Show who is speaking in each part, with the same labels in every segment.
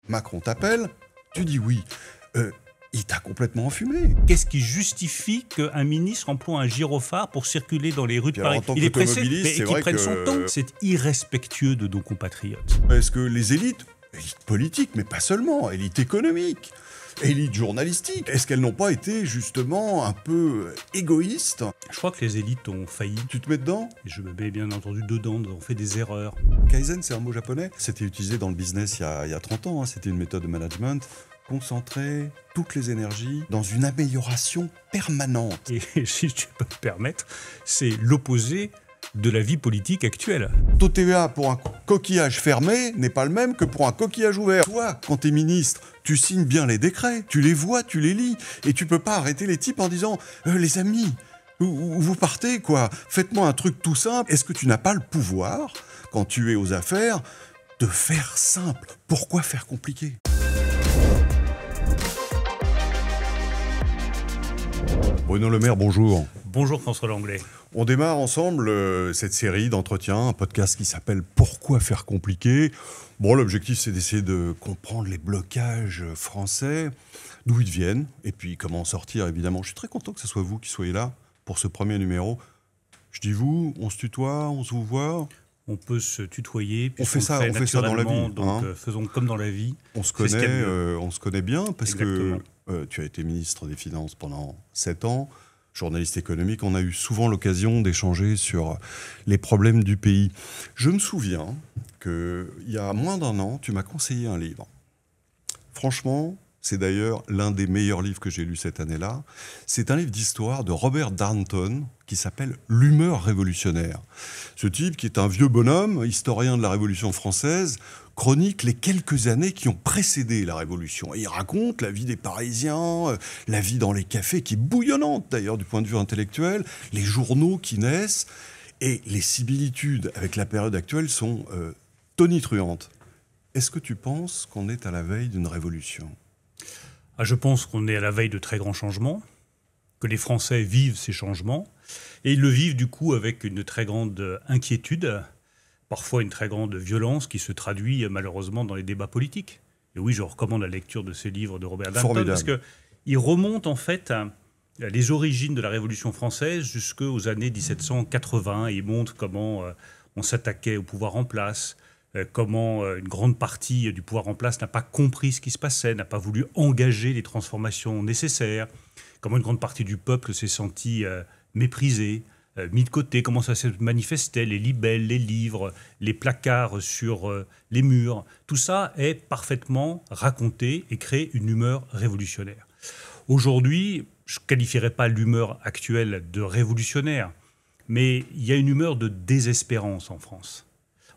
Speaker 1: Macron t'appelle, tu dis oui. Il t'a complètement enfumé.
Speaker 2: Qu'est-ce qui justifie qu'un ministre emploie un gyrophare pour circuler dans les rues de Paris?
Speaker 1: Il est pressé,
Speaker 2: mais qu'il prenne son temps. C'est irrespectueux de nos compatriotes.
Speaker 1: Est-ce que les élites politiques, mais pas seulement, élites économiques, élites journalistiques, est-ce qu'elles n'ont pas été justement un peu égoïstes?
Speaker 2: Je crois que les élites ont failli.
Speaker 1: Tu te mets dedans?
Speaker 2: Et je me mets bien entendu dedans, on fait des erreurs.
Speaker 1: Kaizen, c'est un mot japonais. C'était utilisé dans le business il y a 30 ans, hein. C'était une méthode de management. Concentrer toutes les énergies dans une amélioration permanente.
Speaker 2: Et si tu peux me permettre, c'est l'opposé de la vie politique actuelle.
Speaker 1: Taux TVA pour un coquillage fermé n'est pas le même que pour un coquillage ouvert. Toi, quand t'es ministre, tu signes bien les décrets, tu les vois, tu les lis, et tu peux pas arrêter les types en disant les amis, où vous partez quoi? Faites-moi un truc tout simple. Est-ce que tu n'as pas le pouvoir, quand tu es aux affaires, de faire simple? Pourquoi faire compliqué? Bruno Le Maire, bonjour.
Speaker 2: Bonjour François Langlais.
Speaker 1: On démarre ensemble cette série d'entretiens, un podcast qui s'appelle « Pourquoi faire compliqué ?» Bon, l'objectif, c'est d'essayer de comprendre les blocages français, d'où ils viennent, et puis comment en sortir, évidemment. Je suis très content que ce soit vous qui soyez là pour ce premier numéro. Je dis vous, on se tutoie, on se vous voit.
Speaker 2: On peut se tutoyer.
Speaker 1: On fait ça dans la vie.
Speaker 2: Donc faisons comme dans la vie.
Speaker 1: On se connaît bien parce
Speaker 2: Exactement.
Speaker 1: que tu as été ministre des Finances pendant 7 ans, journaliste économique. On a eu souvent l'occasion d'échanger sur les problèmes du pays. Je me souviens qu'il y a moins d'1 an, tu m'as conseillé un livre. Franchement, c'est d'ailleurs l'un des meilleurs livres que j'ai lus cette année-là. C'est un livre d'histoire de Robert Darnton qui s'appelle « L'humeur révolutionnaire ». Ce type, qui est un vieux bonhomme, historien de la Révolution française, chronique les quelques années qui ont précédé la Révolution. Et il raconte la vie des Parisiens, la vie dans les cafés, qui est bouillonnante d'ailleurs du point de vue intellectuel, les journaux qui naissent, et les similitudes avec la période actuelle sont tonitruantes. Est-ce que tu penses qu'on est à la veille d'une révolution ?
Speaker 2: Je pense qu'on est à la veille de très grands changements, que les Français vivent ces changements, et ils le vivent du coup avec une très grande inquiétude, parfois une très grande violence qui se traduit malheureusement dans les débats politiques. Et oui, je recommande la lecture de ces livres de Robert Darnton, parce qu'il remonte en fait les origines de la Révolution française jusqu'aux années 1780, et il montre comment on s'attaquait au pouvoir en place, comment une grande partie du pouvoir en place n'a pas compris ce qui se passait, n'a pas voulu engager les transformations nécessaires, comment une grande partie du peuple s'est senti méprisé, mis de côté, comment ça se manifestait, les libelles, les livres, les placards sur les murs. Tout ça est parfaitement raconté et crée une humeur révolutionnaire. Aujourd'hui, je ne qualifierais pas l'humeur actuelle de révolutionnaire, mais il y a une humeur de désespérance en France.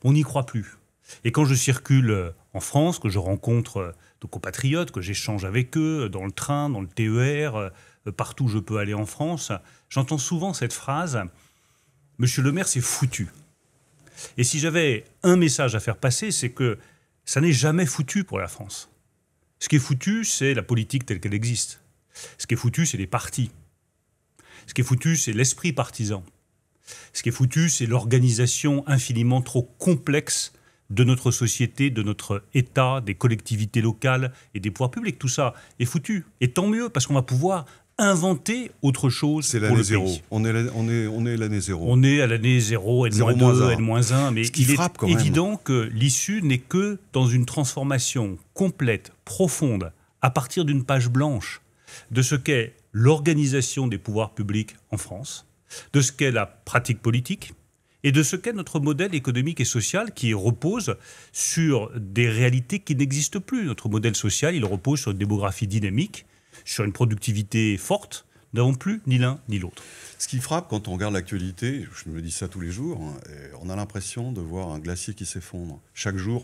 Speaker 2: On n'y croit plus. Et quand je circule en France, que je rencontre de compatriotes, que j'échange avec eux, dans le train, dans le TER, partout où je peux aller en France, j'entends souvent cette phrase « Monsieur le maire, c'est foutu ». Et si j'avais un message à faire passer, c'est que ça n'est jamais foutu pour la France. Ce qui est foutu, c'est la politique telle qu'elle existe. Ce qui est foutu, c'est les partis. Ce qui est foutu, c'est l'esprit partisan. Ce qui est foutu, c'est l'organisation infiniment trop complexe de notre société, de notre État, des collectivités locales et des pouvoirs publics. Tout ça est foutu. Et tant mieux, parce qu'on va pouvoir inventer autre chose pour le pays.
Speaker 1: C'est l'année zéro. On est l'année zéro.
Speaker 2: On est à l'année 0, N-2, N-1. Mais il est évident que l'issue n'est que dans une transformation complète, profonde, à partir d'une page blanche, de ce qu'est l'organisation des pouvoirs publics en France, de ce qu'est la pratique politique, et de ce qu'est notre modèle économique et social qui repose sur des réalités qui n'existent plus. Notre modèle social, il repose sur une démographie dynamique, sur une productivité forte. Nous n'avons plus ni l'un ni l'autre.
Speaker 1: Ce qui frappe quand on regarde l'actualité, je me dis ça tous les jours, on a l'impression de voir un glacier qui s'effondre. Chaque jour,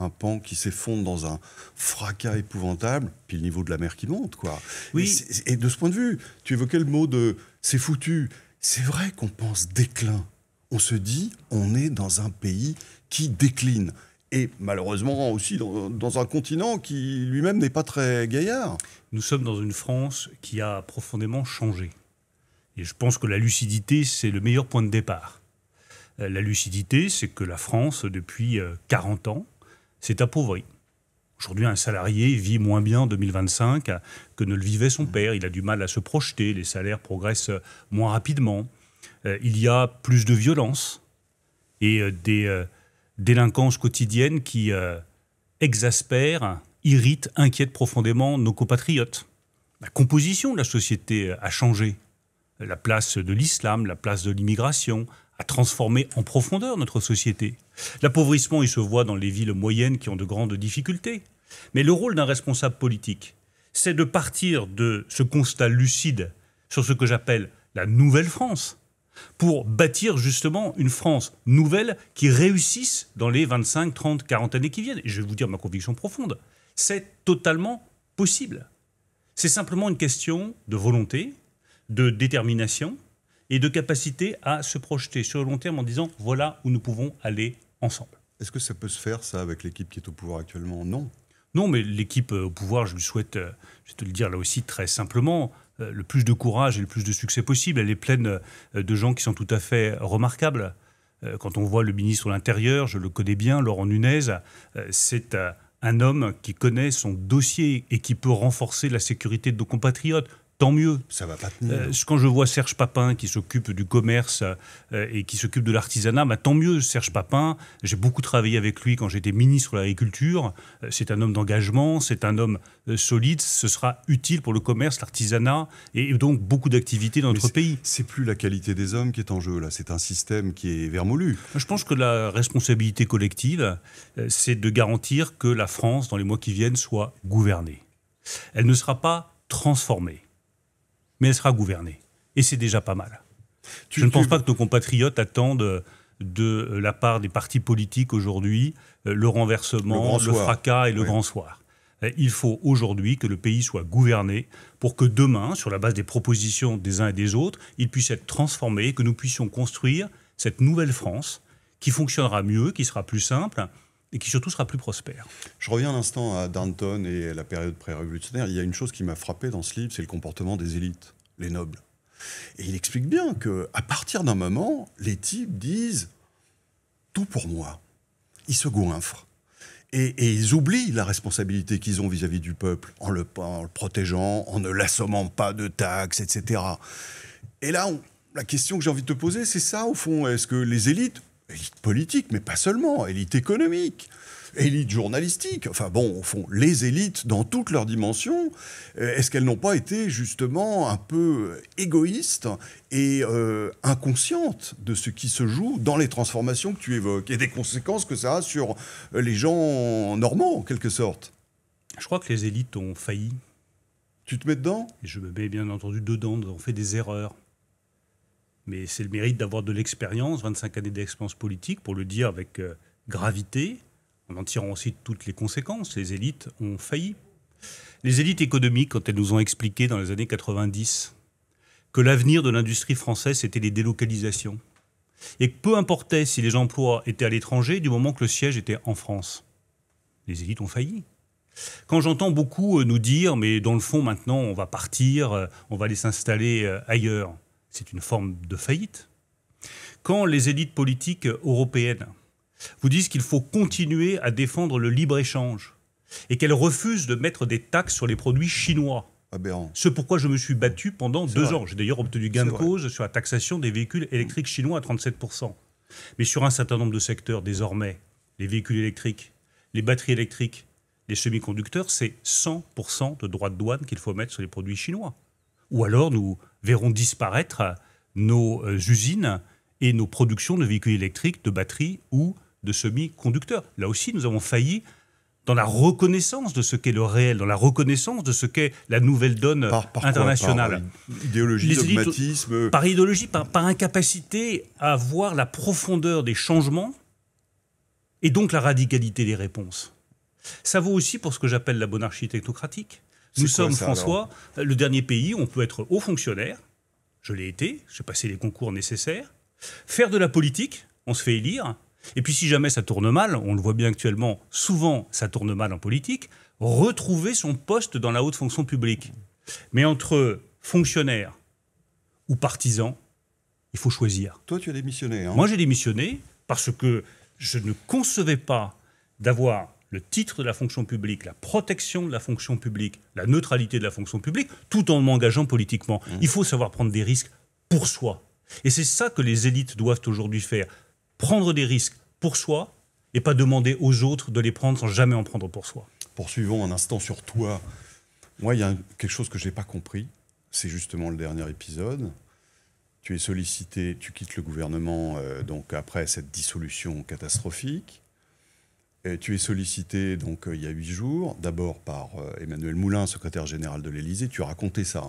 Speaker 1: un pan qui s'effondre dans un fracas épouvantable, puis le niveau de la mer qui monte, quoi.
Speaker 2: Oui.
Speaker 1: Et de ce point de vue, tu évoquais le mot de « c'est foutu ». C'est vrai qu'on pense déclin. On se dit, on est dans un pays qui décline. Et malheureusement aussi dans un continent qui lui-même n'est pas très gaillard.
Speaker 2: Nous sommes dans une France qui a profondément changé. Et je pense que la lucidité, c'est le meilleur point de départ. La lucidité, c'est que la France, depuis 40 ans, s'est appauvrie. Aujourd'hui, un salarié vit moins bien en 2025 que ne le vivait son père. Il a du mal à se projeter, les salaires progressent moins rapidement. Il y a plus de violence et des délinquances quotidiennes qui exaspèrent, irritent, inquiètent profondément nos compatriotes. La composition de la société a changé. La place de l'islam, la place de l'immigration a transformé en profondeur notre société. L'appauvrissement, il se voit dans les villes moyennes qui ont de grandes difficultés. Mais le rôle d'un responsable politique, c'est de partir de ce constat lucide sur ce que j'appelle la nouvelle France, pour bâtir justement une France nouvelle qui réussisse dans les 25, 30, 40 années qui viennent. Et je vais vous dire ma conviction profonde, c'est totalement possible. C'est simplement une question de volonté, de détermination et de capacité à se projeter sur le long terme en disant voilà où nous pouvons aller ensemble.
Speaker 1: Est-ce que ça peut se faire, ça, avec l'équipe qui est au pouvoir actuellement? Non.
Speaker 2: Non, mais l'équipe au pouvoir, je lui souhaite, je vais te le dire là aussi très simplement, le plus de courage et le plus de succès possible. Elle est pleine de gens qui sont tout à fait remarquables. Quand on voit le ministre de l'Intérieur, je le connais bien, Laurent Nunez, c'est un homme qui connaît son dossier et qui peut renforcer la sécurité de nos compatriotes. Tant mieux.
Speaker 1: Ça va pas tenir.
Speaker 2: Quand je vois Serge Papin qui s'occupe du commerce et qui s'occupe de l'artisanat, bah, tant mieux. Serge Papin, j'ai beaucoup travaillé avec lui quand j'étais ministre de l'Agriculture. C'est un homme d'engagement, c'est un homme solide. Ce sera utile pour le commerce, l'artisanat et donc beaucoup d'activités dans notre pays.
Speaker 1: C'est plus la qualité des hommes qui est en jeu, là. C'est un système qui est vermoulu.
Speaker 2: Je pense que la responsabilité collective, c'est de garantir que la France, dans les mois qui viennent, soit gouvernée. Elle ne sera pas transformée, mais elle sera gouvernée. Et c'est déjà pas mal. Je ne pense pas que nos compatriotes attendent de la part des partis politiques aujourd'hui le renversement, le fracas et le grand soir. Il faut aujourd'hui que le pays soit gouverné pour que demain, sur la base des propositions des uns et des autres, il puisse être transformé et que nous puissions construire cette nouvelle France qui fonctionnera mieux, qui sera plus simple et qui surtout sera plus prospère.
Speaker 1: Je reviens un instant à Danton et à la période pré-révolutionnaire. Il y a une chose qui m'a frappé dans ce livre, c'est le comportement des élites, les nobles. Et il explique bien qu'à partir d'un moment, les types disent « tout pour moi ». Ils se goinfrent. Et ils oublient la responsabilité qu'ils ont vis-à-vis du peuple, en le protégeant, en ne l'assommant pas de taxes, etc. Et là, la question que j'ai envie de te poser, c'est ça, au fond. Est-ce que les élites politiques, mais pas seulement, élites économiques, élites journalistiques, enfin bon, au fond, les élites dans toutes leurs dimensions, est-ce qu'elles n'ont pas été justement un peu égoïstes et inconscientes de ce qui se joue dans les transformations que tu évoques et des conséquences que ça a sur les gens normaux, en quelque sorte?
Speaker 2: Je crois que les élites ont failli.
Speaker 1: Tu te mets dedans?
Speaker 2: Et je me mets bien entendu dedans, on fait des erreurs. Mais c'est le mérite d'avoir de l'expérience, 25 années d'expérience politique, pour le dire avec gravité, en en tirant aussi toutes les conséquences. Les élites ont failli. Les élites économiques, quand elles nous ont expliqué dans les années 90 que l'avenir de l'industrie française, c'était les délocalisations, et que peu importait si les emplois étaient à l'étranger, du moment que le siège était en France. Les élites ont failli. Quand j'entends beaucoup nous dire « mais dans le fond, maintenant, on va partir, on va aller s'installer ailleurs », c'est une forme de faillite. Quand les élites politiques européennes vous disent qu'il faut continuer à défendre le libre-échange et qu'elles refusent de mettre des taxes sur les produits chinois,
Speaker 1: aberrant.
Speaker 2: Ce pourquoi je me suis battu pendant 2 ans. J'ai d'ailleurs obtenu gain de cause sur la taxation des véhicules électriques chinois à 37%. Mais sur un certain nombre de secteurs, désormais, les véhicules électriques, les batteries électriques, les semi-conducteurs, c'est 100% de droits de douane qu'il faut mettre sur les produits chinois. Ou alors nous verrons disparaître nos usines et nos productions de véhicules électriques, de batteries ou de semi-conducteurs. Là aussi, nous avons failli dans la reconnaissance de ce qu'est le réel, dans la reconnaissance de ce qu'est la nouvelle donne internationale.
Speaker 1: Par idéologie, dogmatisme...
Speaker 2: Par idéologie, par incapacité à voir la profondeur des changements et donc la radicalité des réponses. Ça vaut aussi pour ce que j'appelle la monarchie technocratique. Nous sommes, François, le dernier pays où on peut être haut fonctionnaire. Je l'ai été, j'ai passé les concours nécessaires. Faire de la politique, on se fait élire. Et puis si jamais ça tourne mal, on le voit bien actuellement, souvent ça tourne mal en politique, retrouver son poste dans la haute fonction publique. Mais entre fonctionnaire ou partisan, il faut choisir.
Speaker 1: Toi, tu as démissionné, hein ?
Speaker 2: Moi, j'ai démissionné parce que je ne concevais pas d'avoir le titre de la fonction publique, la protection de la fonction publique, la neutralité de la fonction publique, tout en m'engageant politiquement. Il faut savoir prendre des risques pour soi. Et c'est ça que les élites doivent aujourd'hui faire. Prendre des risques pour soi et pas demander aux autres de les prendre sans jamais en prendre pour soi.
Speaker 1: Poursuivons un instant sur toi. Moi, il y a quelque chose que je n'ai pas compris. C'est justement le dernier épisode. Tu es sollicité, tu quittes le gouvernement donc après cette dissolution catastrophique. Et tu es sollicité donc il y a 8 jours, d'abord par Emmanuel Moulin, secrétaire général de l'Élysée. Tu as raconté ça,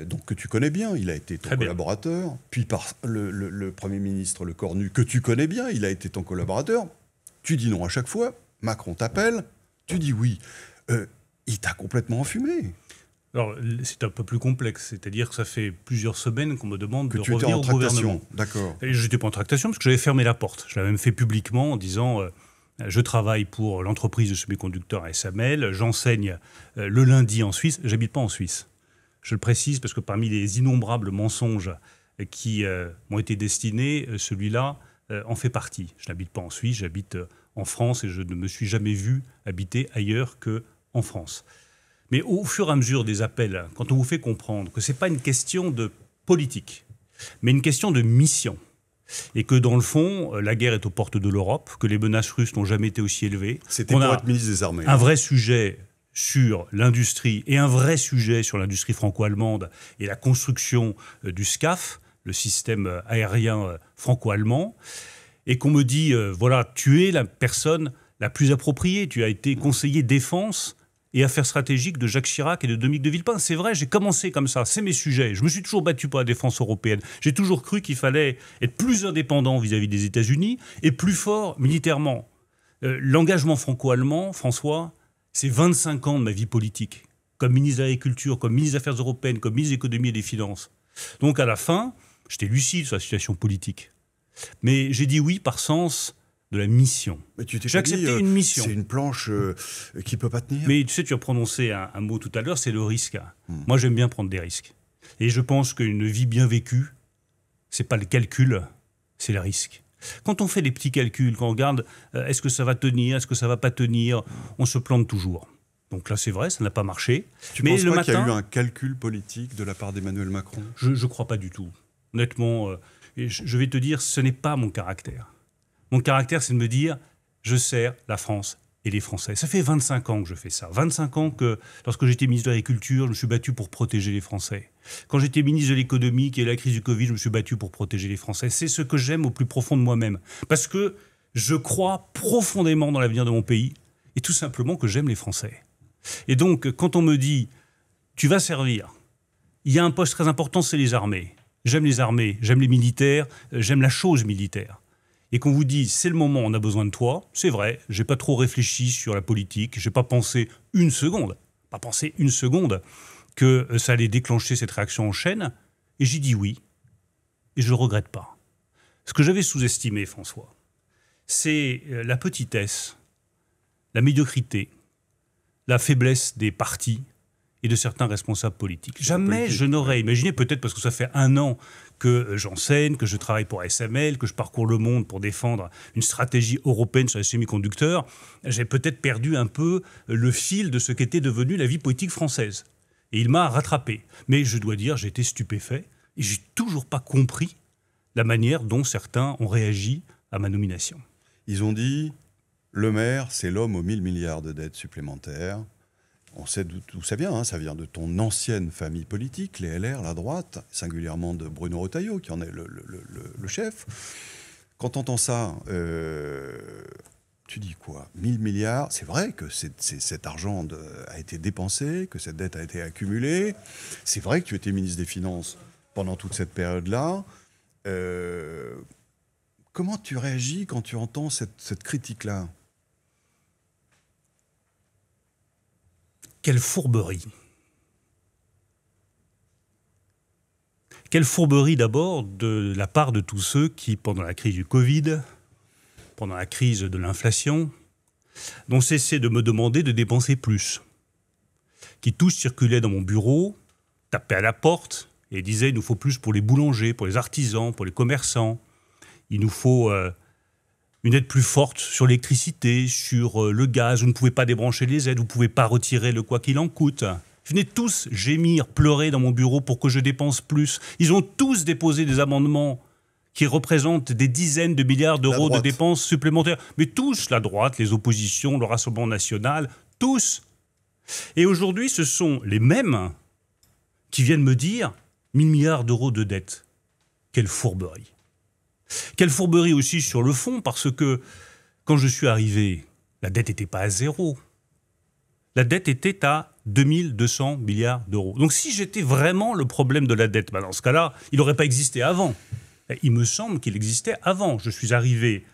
Speaker 1: donc que tu connais bien. Il a été ton collaborateur. Puis par le Premier ministre Le Cornu, que tu connais bien. Il a été ton collaborateur. Tu dis non à chaque fois. Macron t'appelle. Tu dis oui. Il t'a complètement enfumé.
Speaker 2: Alors, c'est un peu plus complexe. C'est-à-dire que ça fait plusieurs semaines qu'on me demande de revenir au gouvernement.
Speaker 1: Que tu étais en tractation, d'accord.
Speaker 2: Et je n'étais pas en tractation parce que j'avais fermé la porte. Je l'avais même fait publiquement en disant je travaille pour l'entreprise de semi-conducteurs ASML, j'enseigne le lundi en Suisse. J'habite pas en Suisse. Je le précise parce que parmi les innombrables mensonges qui m'ont été destinés, celui-là en fait partie. Je n'habite pas en Suisse, j'habite en France et je ne me suis jamais vu habiter ailleurs qu'en France. Mais au fur et à mesure des appels, quand on vous fait comprendre que ce n'est pas une question de politique, mais une question de mission, et que dans le fond, la guerre est aux portes de l'Europe, que les menaces russes n'ont jamais été aussi élevées.
Speaker 1: C'était pour être ministre des Armées.
Speaker 2: Un vrai sujet sur l'industrie et un vrai sujet sur l'industrie franco-allemande et la construction du SCAF, le système aérien franco-allemand, et qu'on me dit, voilà, tu es la personne la plus appropriée, tu as été conseiller défense et affaires stratégiques de Jacques Chirac et de Dominique de Villepin. C'est vrai, j'ai commencé comme ça, c'est mes sujets. Je me suis toujours battu pour la défense européenne. J'ai toujours cru qu'il fallait être plus indépendant vis-à-vis des États-Unis et plus fort militairement. L'engagement franco-allemand, François, c'est 25 ans de ma vie politique, comme ministre de l'Agriculture, comme ministre des Affaires européennes, comme ministre de l'Économie et des Finances. Donc à la fin, j'étais lucide sur la situation politique. Mais j'ai dit oui par sens de la mission. J'ai accepté une mission.
Speaker 1: C'est une planche qui ne peut pas tenir.
Speaker 2: Mais tu sais, tu as prononcé un mot tout à l'heure, c'est le risque. Moi, j'aime bien prendre des risques. Et je pense qu'une vie bien vécue, c'est pas le calcul, c'est le risque. Quand on fait des petits calculs, quand on regarde est-ce que ça va tenir, est-ce que ça va pas tenir, on se plante toujours. Donc là, c'est vrai, ça n'a pas marché.
Speaker 1: Tu ne penses pas qu'il y a eu un calcul politique de la part d'Emmanuel Macron ?
Speaker 2: Je ne crois pas du tout. Honnêtement, je vais te dire, ce n'est pas mon caractère. Mon caractère, c'est de me dire, je sers la France et les Français. Ça fait 25 ans que je fais ça. 25 ans que, lorsque j'étais ministre de l'Agriculture, je me suis battu pour protéger les Français. Quand j'étais ministre de l'Économie, qui est la crise du Covid, je me suis battu pour protéger les Français. C'est ce que j'aime au plus profond de moi-même. Parce que je crois profondément dans l'avenir de mon pays et tout simplement que j'aime les Français. Et donc, quand on me dit, tu vas servir, il y a un poste très important, c'est les armées. J'aime les armées, j'aime les militaires, j'aime la chose militaire. Et qu'on vous dit, c'est le moment, on a besoin de toi, c'est vrai, j'ai pas trop réfléchi sur la politique, j'ai pas pensé une seconde que ça allait déclencher cette réaction en chaîne, et j'ai dit oui, et je le regrette pas. Ce que j'avais sous-estimé, François, c'est la petitesse, la médiocrité, la faiblesse des partis et de certains responsables politiques. Jamais je n'aurais imaginé, peut-être parce que ça fait 1 an que j'enseigne, que je travaille pour ASML, que je parcours le monde pour défendre une stratégie européenne sur les semi-conducteurs, j'ai peut-être perdu un peu le fil de ce qu'était devenue la vie politique française. Et il m'a rattrapé. Mais je dois dire, j'ai été stupéfait et j'ai toujours pas compris la manière dont certains ont réagi à ma nomination.
Speaker 1: Ils ont dit, le maire, c'est l'homme aux 1000 milliards de dettes supplémentaires. On sait d'où ça vient, ça vient de ton ancienne famille politique, les LR, la droite, singulièrement de Bruno Retailleau, qui en est le chef. Quand tu entends ça, tu dis quoi ? 1000 milliards, c'est vrai que cet argent a été dépensé, que cette dette a été accumulée. C'est vrai que tu étais ministre des Finances pendant toute cette période-là. Comment tu réagis quand tu entends cette critique-là ?
Speaker 2: Quelle fourberie. Quelle fourberie d'abord de la part de tous ceux qui, pendant la crise du Covid, pendant la crise de l'inflation, n'ont cessé de me demander de dépenser plus. Qui tous circulaient dans mon bureau, tapaient à la porte et disaient « il nous faut plus pour les boulangers, pour les artisans, pour les commerçants. Il nous faut une aide plus forte sur l'électricité, sur le gaz, vous ne pouvez pas débrancher les aides, vous ne pouvez pas retirer le quoi qu'il en coûte. Ils venaient tous gémir, pleurer dans mon bureau pour que je dépense plus. Ils ont tous déposé des amendements qui représentent des dizaines de milliards d'euros de dépenses supplémentaires. Mais tous, la droite, les oppositions, le Rassemblement national, tous. Et aujourd'hui, ce sont les mêmes qui viennent me dire 1000 milliards d'euros de dette. Quelle fourberie. Quelle fourberie aussi sur le fond, parce que quand je suis arrivé, la dette n'était pas à zéro. La dette était à 2200 milliards d'euros. Donc si j'étais vraiment le problème de la dette, dans ce cas-là, il n'aurait pas existé avant. Il me semble qu'il existait avant. Je suis arrivé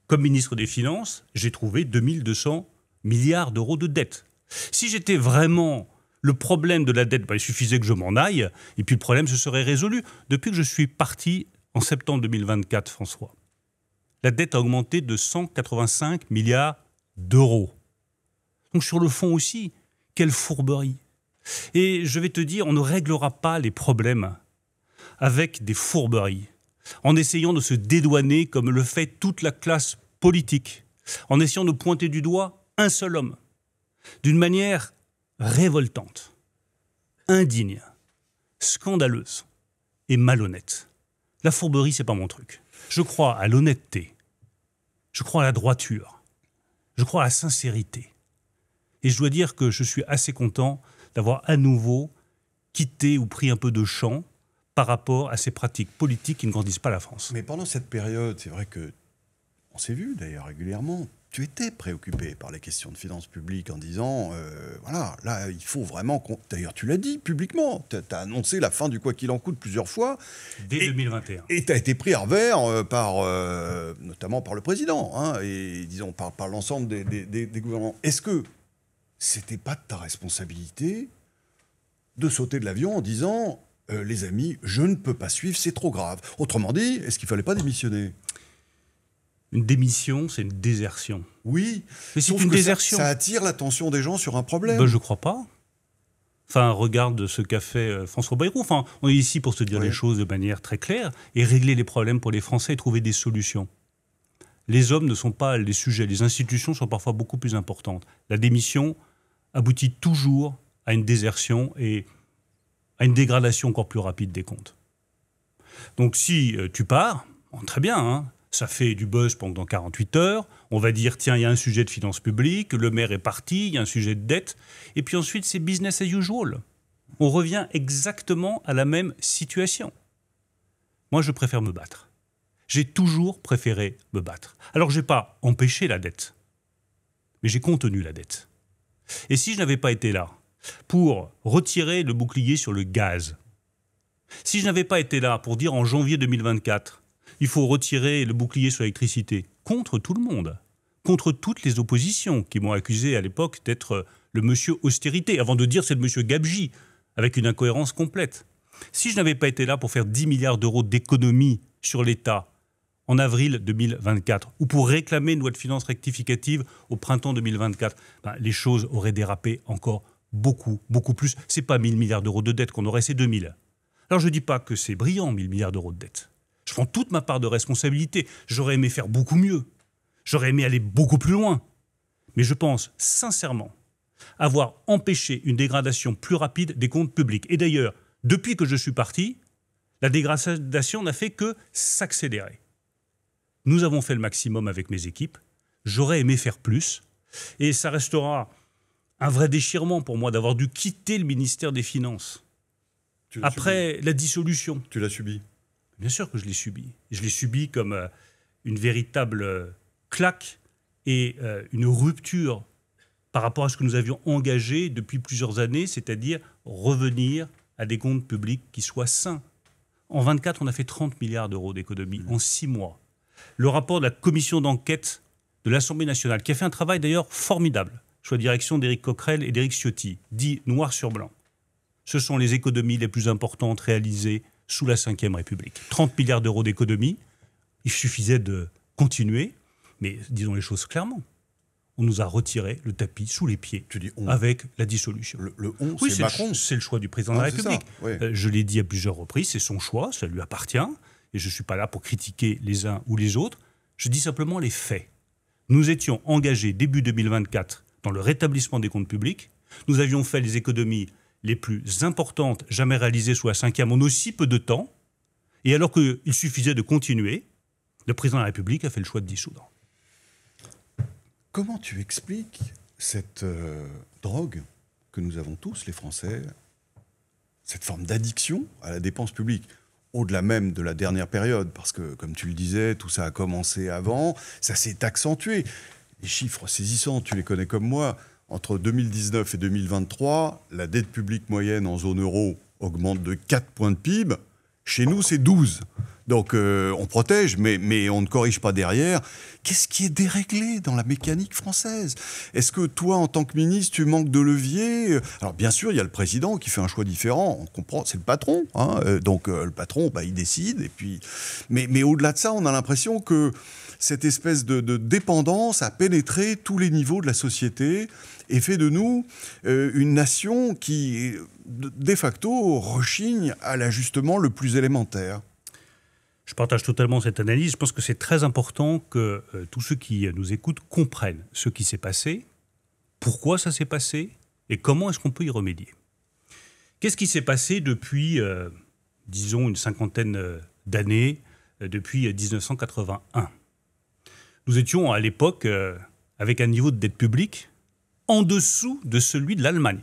Speaker 2: comme ministre des Finances, j'ai trouvé 2200 milliards d'euros de dette. Si j'étais vraiment le problème de la dette, il suffisait que je m'en aille, et puis le problème se serait résolu. Depuis que je suis parti en septembre 2024, François, la dette a augmenté de 185 milliards d'euros. Donc sur le fond aussi, quelle fourberie. Et je vais te dire, on ne réglera pas les problèmes avec des fourberies, en essayant de se dédouaner comme le fait toute la classe politique, en essayant de pointer du doigt un seul homme, d'une manière révoltante, indigne, scandaleuse et malhonnête. La fourberie, c'est pas mon truc. Je crois à l'honnêteté, je crois à la droiture, je crois à la sincérité. Et je dois dire que je suis assez content d'avoir à nouveau quitté ou pris un peu de champ par rapport à ces pratiques politiques qui ne grandissent pas la France.
Speaker 1: Mais pendant cette période, c'est vrai que, on s'est vu d'ailleurs régulièrement, tu étais préoccupé par les questions de finances publiques en disant, voilà, là, il faut vraiment... D'ailleurs, tu l'as dit publiquement, tu as annoncé la fin du quoi qu'il en coûte plusieurs fois.
Speaker 2: Dès 2021.
Speaker 1: Et tu as été pris à revers, notamment par le président, hein, et disons par l'ensemble des gouvernements. Est-ce que c'était pas de ta responsabilité de sauter de l'avion en disant, les amis, je ne peux pas suivre, c'est trop grave. Autrement dit, est-ce qu'il fallait pas démissionner ?
Speaker 2: Une démission, c'est une désertion.
Speaker 1: Oui,
Speaker 2: mais c'est une désertion.
Speaker 1: Ça attire l'attention des gens sur un problème.
Speaker 2: Ben, je ne crois pas. Enfin, regarde ce qu'a fait François Bayrou. Enfin, on est ici pour se dire les choses de manière très claire et régler les problèmes pour les Français et trouver des solutions. Les hommes ne sont pas les sujets. Les institutions sont parfois beaucoup plus importantes. La démission aboutit toujours à une désertion et à une dégradation encore plus rapide des comptes. Donc si tu pars, très bien, hein, ça fait du buzz pendant 48 heures, on va dire, tiens, il y a un sujet de finances publiques, le maire est parti, il y a un sujet de dette, et puis ensuite c'est business as usual. On revient exactement à la même situation. Moi, je préfère me battre. J'ai toujours préféré me battre. Alors, je n'ai pas empêché la dette, mais j'ai contenu la dette. Et si je n'avais pas été là pour retirer le bouclier sur le gaz, si je n'avais pas été là pour dire en janvier 2024, il faut retirer le bouclier sur l'électricité, contre tout le monde, contre toutes les oppositions qui m'ont accusé à l'époque d'être le monsieur austérité, avant de dire c'est le monsieur Gabji, avec une incohérence complète. Si je n'avais pas été là pour faire 10 milliards d'euros d'économies sur l'État en avril 2024, ou pour réclamer une loi de finances rectificative au printemps 2024, les choses auraient dérapé encore beaucoup, beaucoup plus. Ce n'est pas 1000 milliards d'euros de dette qu'on aurait, c'est 2000. Alors je ne dis pas que c'est brillant, 1000 milliards d'euros de dette. Je prends toute ma part de responsabilité. J'aurais aimé faire beaucoup mieux. J'aurais aimé aller beaucoup plus loin. Mais je pense sincèrement avoir empêché une dégradation plus rapide des comptes publics. Et d'ailleurs, depuis que je suis parti, la dégradation n'a fait que s'accélérer. Nous avons fait le maximum avec mes équipes. J'aurais aimé faire plus. Et ça restera un vrai déchirement pour moi d'avoir dû quitter le ministère des Finances après la dissolution.
Speaker 1: Tu l'as subi ?
Speaker 2: Bien sûr que je l'ai subi. Je l'ai subi comme une véritable claque et une rupture par rapport à ce que nous avions engagé depuis plusieurs années, c'est-à-dire revenir à des comptes publics qui soient sains. En 24, on a fait 30 milliards d'euros d'économies en 6 mois. Le rapport de la commission d'enquête de l'Assemblée nationale, qui a fait un travail d'ailleurs formidable, sous la direction d'Éric Coquerel et d'Éric Ciotti, dit noir sur blanc. Ce sont les économies les plus importantes réalisées sous la Ve République. 30 milliards d'euros d'économies, il suffisait de continuer, mais disons les choses clairement. On nous a retiré le tapis sous les pieds avec la dissolution.
Speaker 1: Le on,
Speaker 2: oui,
Speaker 1: c'est Macron.
Speaker 2: C'est le choix du président de la République. Je l'ai dit à plusieurs reprises, c'est son choix, ça lui appartient, et je ne suis pas là pour critiquer les uns ou les autres. Je dis simplement les faits. Nous étions engagés début 2024 dans le rétablissement des comptes publics. Nous avions fait les économies les plus importantes jamais réalisées sous la Ve en aussi peu de temps. Et alors qu'il suffisait de continuer, le président de la République a fait le choix de dissoudre.
Speaker 1: Comment tu expliques cette drogue que nous avons tous, les Français, cette forme d'addiction à la dépense publique, au-delà même de la dernière période, parce que, comme tu le disais, tout ça a commencé avant, ça s'est accentué. Les chiffres saisissants, tu les connais comme moi, entre 2019 et 2023, la dette publique moyenne en zone euro augmente de 4 points de PIB. Chez nous, c'est 12. Donc, on protège, mais on ne corrige pas derrière. Qu'est-ce qui est déréglé dans la mécanique française? Est-ce que toi, en tant que ministre, tu manques de levier? Alors, bien sûr, il y a le président qui fait un choix différent. On comprend, c'est le patron. Hein, donc, le patron, il décide. Et puis... mais au-delà de ça, on a l'impression que cette espèce de dépendance a pénétré tous les niveaux de la société et fait de nous une nation qui, de facto, rechigne à l'ajustement le plus élémentaire.
Speaker 2: Je partage totalement cette analyse. Je pense que c'est très important que tous ceux qui nous écoutent comprennent ce qui s'est passé, pourquoi ça s'est passé et comment est-ce qu'on peut y remédier. Qu'est-ce qui s'est passé depuis, disons, une cinquantaine d'années, depuis 1981 ? Nous étions à l'époque avec un niveau de dette publique en dessous de celui de l'Allemagne.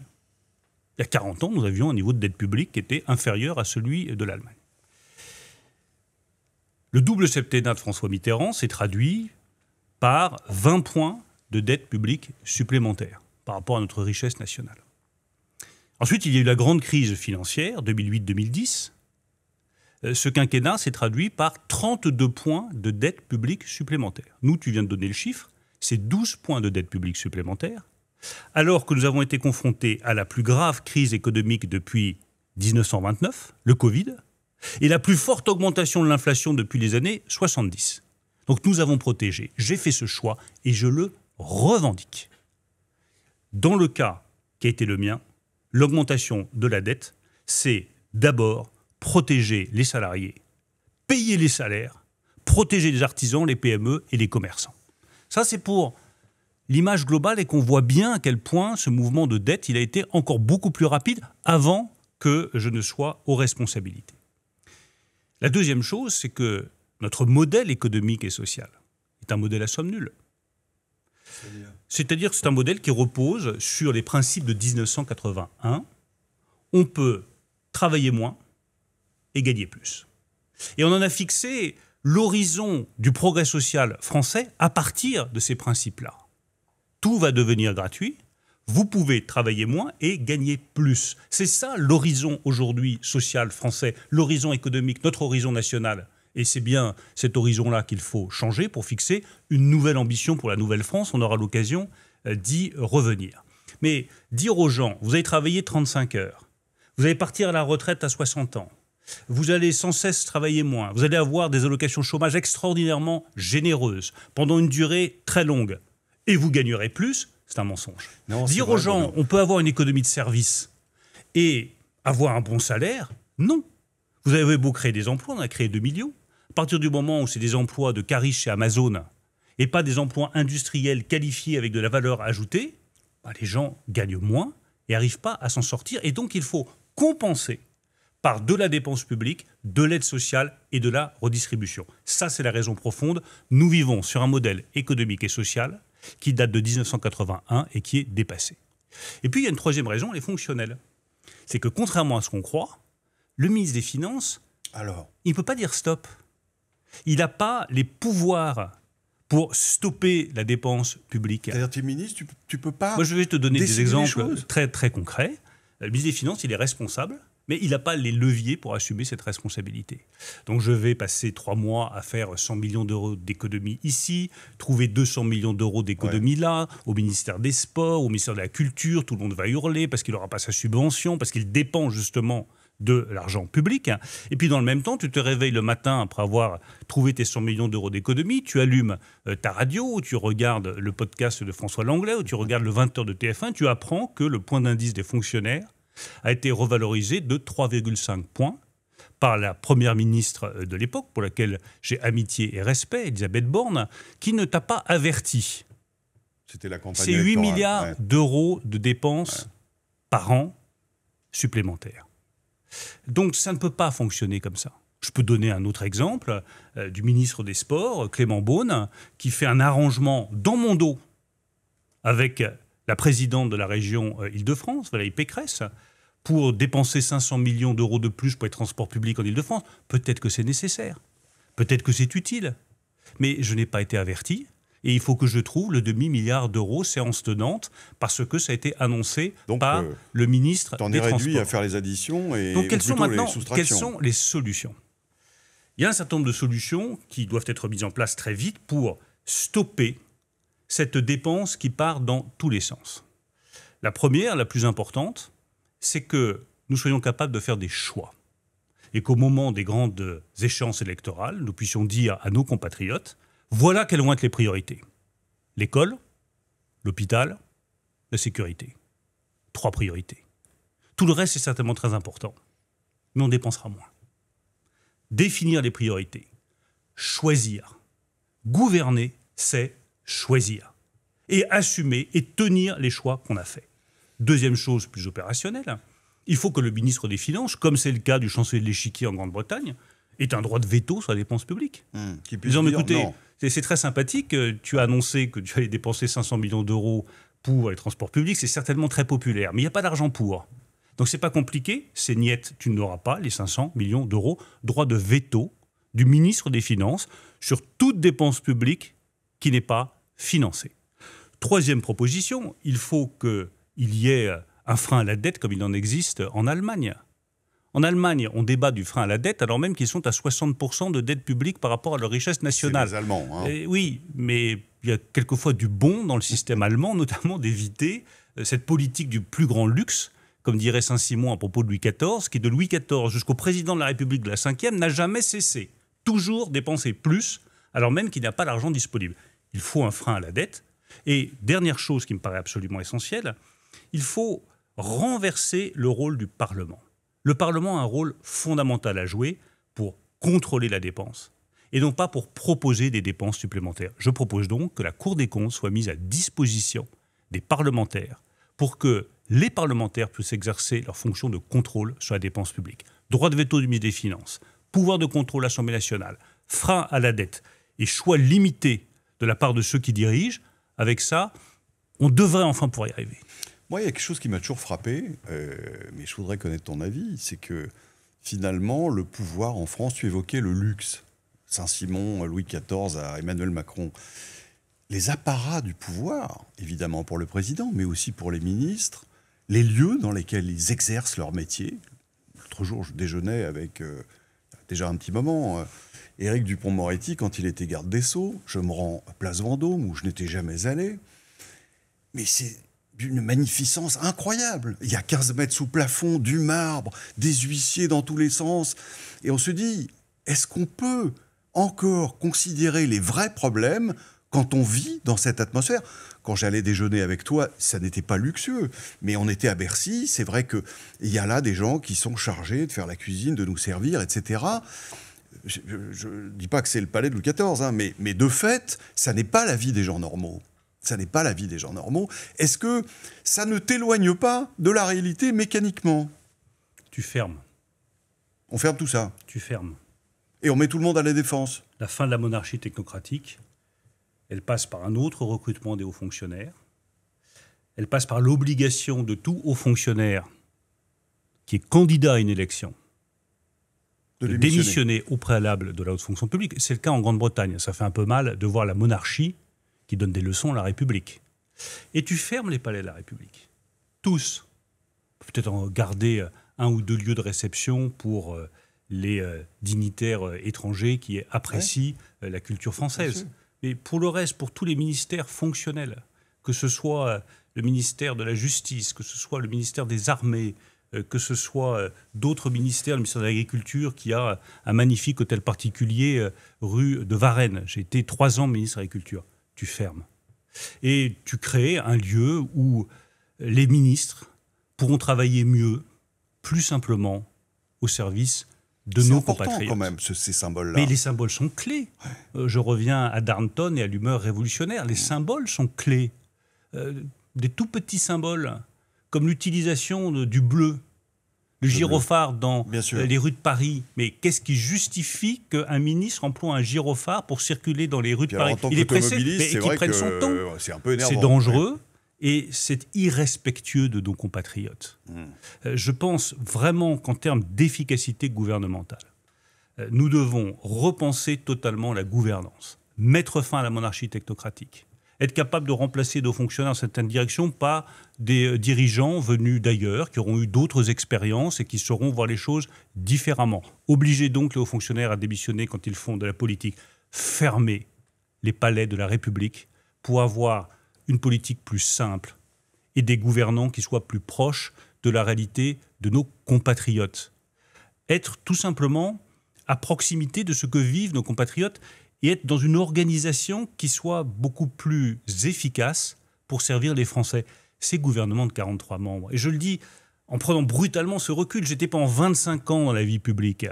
Speaker 2: Il y a 40 ans, nous avions un niveau de dette publique qui était inférieur à celui de l'Allemagne. Le double septennat de François Mitterrand s'est traduit par 20 points de dette publique supplémentaire par rapport à notre richesse nationale. Ensuite, il y a eu la grande crise financière, 2008-2010. Ce quinquennat s'est traduit par 32 points de dette publique supplémentaire. Nous, tu viens de donner le chiffre, c'est 12 points de dette publique supplémentaire, alors que nous avons été confrontés à la plus grave crise économique depuis 1929, le Covid, et la plus forte augmentation de l'inflation depuis les années 70. Donc nous avons protégé. J'ai fait ce choix et je le revendique. Dans le cas qui a été le mien, l'augmentation de la dette, c'est d'abord protéger les salariés, payer les salaires, protéger les artisans, les PME et les commerçants. Ça, c'est pour l'image globale et qu'on voit bien à quel point ce mouvement de dette, il a été encore beaucoup plus rapide avant que je ne sois aux responsabilités. La deuxième chose, c'est que notre modèle économique et social est un modèle à somme nulle. C'est-à-dire que c'est un modèle qui repose sur les principes de 1981. On peut travailler moins et gagner plus. Et on en a fixé l'horizon du progrès social français à partir de ces principes-là. Tout va devenir gratuit. Vous pouvez travailler moins et gagner plus. C'est ça l'horizon aujourd'hui social français, l'horizon économique, notre horizon national. Et c'est bien cet horizon-là qu'il faut changer pour fixer une nouvelle ambition pour la nouvelle France. On aura l'occasion d'y revenir. Mais dire aux gens, vous allez travailler 35 heures, vous allez partir à la retraite à 60 ans, vous allez sans cesse travailler moins, vous allez avoir des allocations chômage extraordinairement généreuses pendant une durée très longue, et vous gagnerez plus, c'est un mensonge. Non, dire aux gens, on peut avoir une économie de service et avoir un bon salaire, non. Vous avez beau créer des emplois, on a créé 2 millions. À partir du moment où c'est des emplois de caris chez Amazon et pas des emplois industriels qualifiés avec de la valeur ajoutée, les gens gagnent moins et n'arrivent pas à s'en sortir. Et donc, il faut compenser par de la dépense publique, de l'aide sociale et de la redistribution. Ça, c'est la raison profonde. Nous vivons sur un modèle économique et social qui date de 1981 et qui est dépassé. Et puis, il y a une troisième raison, elle est fonctionnelle. C'est que, contrairement à ce qu'on croit, le ministre des Finances, il ne peut pas dire stop. Il n'a pas les pouvoirs pour stopper la dépense publique.
Speaker 1: C'est-à-dire, tu es ministre, tu ne peux pas.
Speaker 2: Moi, je vais te donner des exemples très, très concrets. Le ministre des Finances, il est responsable, mais il n'a pas les leviers pour assumer cette responsabilité. Donc, je vais passer 3 mois à faire 100 millions d'euros d'économies ici, trouver 200 millions d'euros d'économies là, au ministère des Sports, au ministère de la Culture, tout le monde va hurler parce qu'il n'aura pas sa subvention, parce qu'il dépend justement de l'argent public. Et puis dans le même temps, tu te réveilles le matin après avoir trouvé tes 100 millions d'euros d'économie, tu allumes ta radio, ou tu regardes le podcast de François Langlais, ou tu regardes le 20h de TF1, tu apprends que le point d'indice des fonctionnaires a été revalorisé de 3,5 points, par la première ministre de l'époque, pour laquelle j'ai amitié et respect, Elisabeth Borne, qui ne t'a pas averti.
Speaker 1: C'était la campagne
Speaker 2: C'est 8
Speaker 1: électorale,
Speaker 2: milliards d'euros de dépenses par an supplémentaires. Donc ça ne peut pas fonctionner comme ça. Je peux donner un autre exemple du ministre des Sports, Clément Beaune, qui fait un arrangement dans mon dos avec la présidente de la région Île-de-France, Valérie Pécresse, pour dépenser 500 millions d'euros de plus pour les transports publics en Île-de-France. Peut-être que c'est nécessaire, peut-être que c'est utile, mais je n'ai pas été averti. Et il faut que je trouve le demi-milliard d'euros séance tenante parce que ça a été annoncé par le ministre des Transports.
Speaker 1: T'en es réduit à faire les additions et
Speaker 2: donc, quelles sont maintenant,
Speaker 1: les soustractions.
Speaker 2: quelles sont les solutions ? Il y a un certain nombre de solutions qui doivent être mises en place très vite pour stopper cette dépense qui part dans tous les sens. La première, la plus importante, c'est que nous soyons capables de faire des choix. Et qu'au moment des grandes échéances électorales, nous puissions dire à nos compatriotes, voilà quelles vont être les priorités. L'école, l'hôpital, la sécurité. 3 priorités. Tout le reste est certainement très important, mais on dépensera moins. Définir les priorités. Choisir. Gouverner, c'est choisir. Et assumer et tenir les choix qu'on a faits. Deuxième chose plus opérationnelle, il faut que le ministre des Finances, comme c'est le cas du chancelier de l'Échiquier en Grande-Bretagne, ait un droit de veto sur la dépense publique. Disons, écoutez, c'est très sympathique, tu as annoncé que tu allais dépenser 500 millions d'euros pour les transports publics, c'est certainement très populaire, mais il n'y a pas d'argent pour. Donc c'est pas compliqué, c'est niette, tu n'auras pas les 500 millions d'euros, droit de veto du ministre des Finances sur toute dépense publique qui n'est pas financée. Troisième proposition, il faut qu'il y ait un frein à la dette comme il en existe en Allemagne. En Allemagne, on débat du frein à la dette alors même qu'ils sont à 60% de dette publique par rapport à leur richesse nationale.
Speaker 1: C'est les Allemands. Hein.
Speaker 2: Oui, mais il y a quelquefois du bon dans le système allemand, notamment d'éviter cette politique du plus grand luxe, comme dirait Saint-Simon à propos de Louis XIV, qui de Louis XIV jusqu'au président de la République de la Ve n'a jamais cessé. Toujours dépenser plus, alors même qu'il n'y a pas d'argent disponible. Il faut un frein à la dette. Et dernière chose qui me paraît absolument essentielle, il faut renverser le rôle du Parlement. Le Parlement a un rôle fondamental à jouer pour contrôler la dépense et non pas pour proposer des dépenses supplémentaires. Je propose donc que la Cour des comptes soit mise à disposition des parlementaires pour que les parlementaires puissent exercer leur fonction de contrôle sur la dépense publique. Droit de veto du ministre des Finances, pouvoir de contrôle à l'Assemblée nationale, frein à la dette et choix limité de la part de ceux qui dirigent. Avec ça, on devrait enfin pouvoir y arriver.
Speaker 1: Moi, il y a quelque chose qui m'a toujours frappé, mais je voudrais connaître ton avis, c'est que finalement, le pouvoir en France, tu évoquais le luxe. Saint-Simon, Louis XIV à Emmanuel Macron. Les apparats du pouvoir, évidemment pour le président, mais aussi pour les ministres, les lieux dans lesquels ils exercent leur métier. L'autre jour, je déjeunais avec, déjà un petit moment, Éric Dupond-Moretti, quand il était garde des Sceaux. Je me rends à Place Vendôme, où je n'étais jamais allé. Mais c'est d'une magnificence incroyable. Il y a 15 mètres sous plafond, du marbre, des huissiers dans tous les sens. Et on se dit, est-ce qu'on peut encore considérer les vrais problèmes quand on vit dans cette atmosphère? Quand j'allais déjeuner avec toi, ça n'était pas luxueux, mais on était à Bercy. C'est vrai qu'il y a là des gens qui sont chargés de faire la cuisine, de nous servir, etc. Je ne dis pas que c'est le palais de Louis XIV, hein, mais de fait, ça n'est pas la vie des gens normaux. Ça n'est pas la vie des gens normaux. Est-ce que ça ne t'éloigne pas de la réalité mécaniquement?
Speaker 2: Tu fermes.
Speaker 1: On ferme tout ça.
Speaker 2: Tu fermes.
Speaker 1: Et on met tout le monde à la défense.
Speaker 2: La fin de la monarchie technocratique, elle passe par un autre recrutement des hauts fonctionnaires. Elle passe par l'obligation de tout haut fonctionnaire qui est candidat à une élection de démissionner au préalable de la haute fonction publique. C'est le cas en Grande-Bretagne. Ça fait un peu mal de voir la monarchie qui donne des leçons à la République. Et tu fermes les palais de la République. Tous. Peut-être en garder 1 ou 2 lieux de réception pour les dignitaires étrangers qui apprécient la culture française. Mais pour le reste, pour tous les ministères fonctionnels, que ce soit le ministère de la Justice, que ce soit le ministère des Armées, que ce soit d'autres ministères, le ministère de l'Agriculture qui a un magnifique hôtel particulier rue de Varennes. J'ai été 3 ans ministre de l'Agriculture. Tu fermes. Et tu crées un lieu où les ministres pourront travailler mieux, plus simplement, au service de nos compatriotes.
Speaker 1: C'est important quand même, ces symboles-là.
Speaker 2: Mais les symboles sont clés. Ouais. Je reviens à Darnton et à l'humeur révolutionnaire. Les symboles sont clés. Des tout petits symboles, comme l'utilisation du bleu, le gyrophare dans les rues de Paris. Mais qu'est-ce qui justifie qu'un ministre emploie un gyrophare pour circuler dans les rues de Paris?
Speaker 1: Il est pressé, mais qu'il prenne son temps. C'est un peu énervant.
Speaker 2: C'est dangereux et c'est irrespectueux de nos compatriotes. Je pense vraiment qu'en termes d'efficacité gouvernementale, nous devons repenser totalement la gouvernance, mettre fin à la monarchie technocratique, être capable de remplacer nos fonctionnaires dans certaines directions par des dirigeants venus d'ailleurs, qui auront eu d'autres expériences et qui sauront voir les choses différemment. Obliger donc les hauts fonctionnaires à démissionner quand ils font de la politique. Fermer les palais de la République pour avoir une politique plus simple et des gouvernants qui soient plus proches de la réalité de nos compatriotes. Être tout simplement à proximité de ce que vivent nos compatriotes et être dans une organisation qui soit beaucoup plus efficace pour servir les Français. Ces gouvernements de 43 membres, et je le dis en prenant brutalement ce recul, j'étais pendant 25 ans dans la vie publique.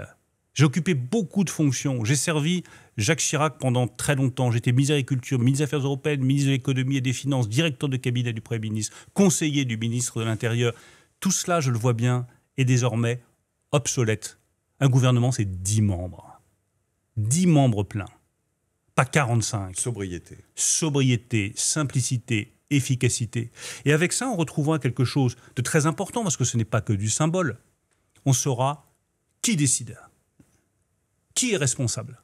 Speaker 2: J'ai occupé beaucoup de fonctions. J'ai servi Jacques Chirac pendant très longtemps. J'étais ministre de l'Agriculture, ministre des Affaires européennes, ministre de l'Économie et des Finances, directeur de cabinet du Premier ministre, conseiller du ministre de l'Intérieur. Tout cela, je le vois bien, est désormais obsolète. Un gouvernement, c'est 10 membres. 10 membres pleins. Pas 45. Sobriété, simplicité, efficacité. Et avec ça, on retrouvera quelque chose de très important, parce que ce n'est pas que du symbole. On saura qui décide, qui est responsable.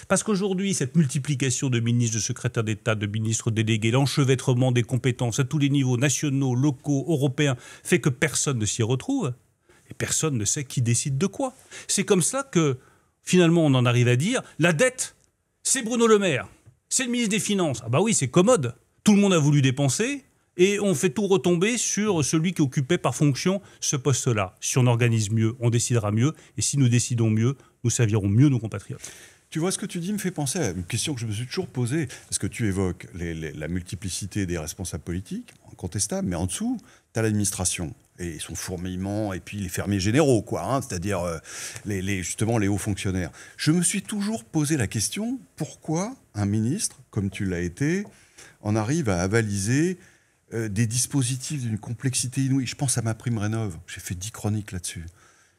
Speaker 2: Parce qu'aujourd'hui, cette multiplication de ministres, de secrétaires d'État, de ministres délégués, l'enchevêtrement des compétences à tous les niveaux, nationaux, locaux, européens, fait que personne ne s'y retrouve. Et personne ne sait qui décide de quoi. C'est comme ça que, finalement, on en arrive à dire, la dette, c'est Bruno Le Maire, c'est le ministre des Finances. Ah bah oui, c'est commode. Tout le monde a voulu dépenser et on fait tout retomber sur celui qui occupait par fonction ce poste-là. Si on organise mieux, on décidera mieux. Et si nous décidons mieux, nous servirons mieux nos compatriotes.
Speaker 1: Tu vois, ce que tu dis me fait penser à une question que je me suis toujours posée. Parce que tu évoques la multiplicité des responsables politiques, incontestable, mais en dessous, tu as l'administration et son fourmillement, et puis les fermiers généraux, quoi, c'est-à-dire justement les hauts fonctionnaires. Je me suis toujours posé la question, pourquoi un ministre, comme tu l'as été, en arrive à avaliser des dispositifs d'une complexité inouïe. Je pense à MaPrimeRénov', j'ai fait 10 chroniques là-dessus.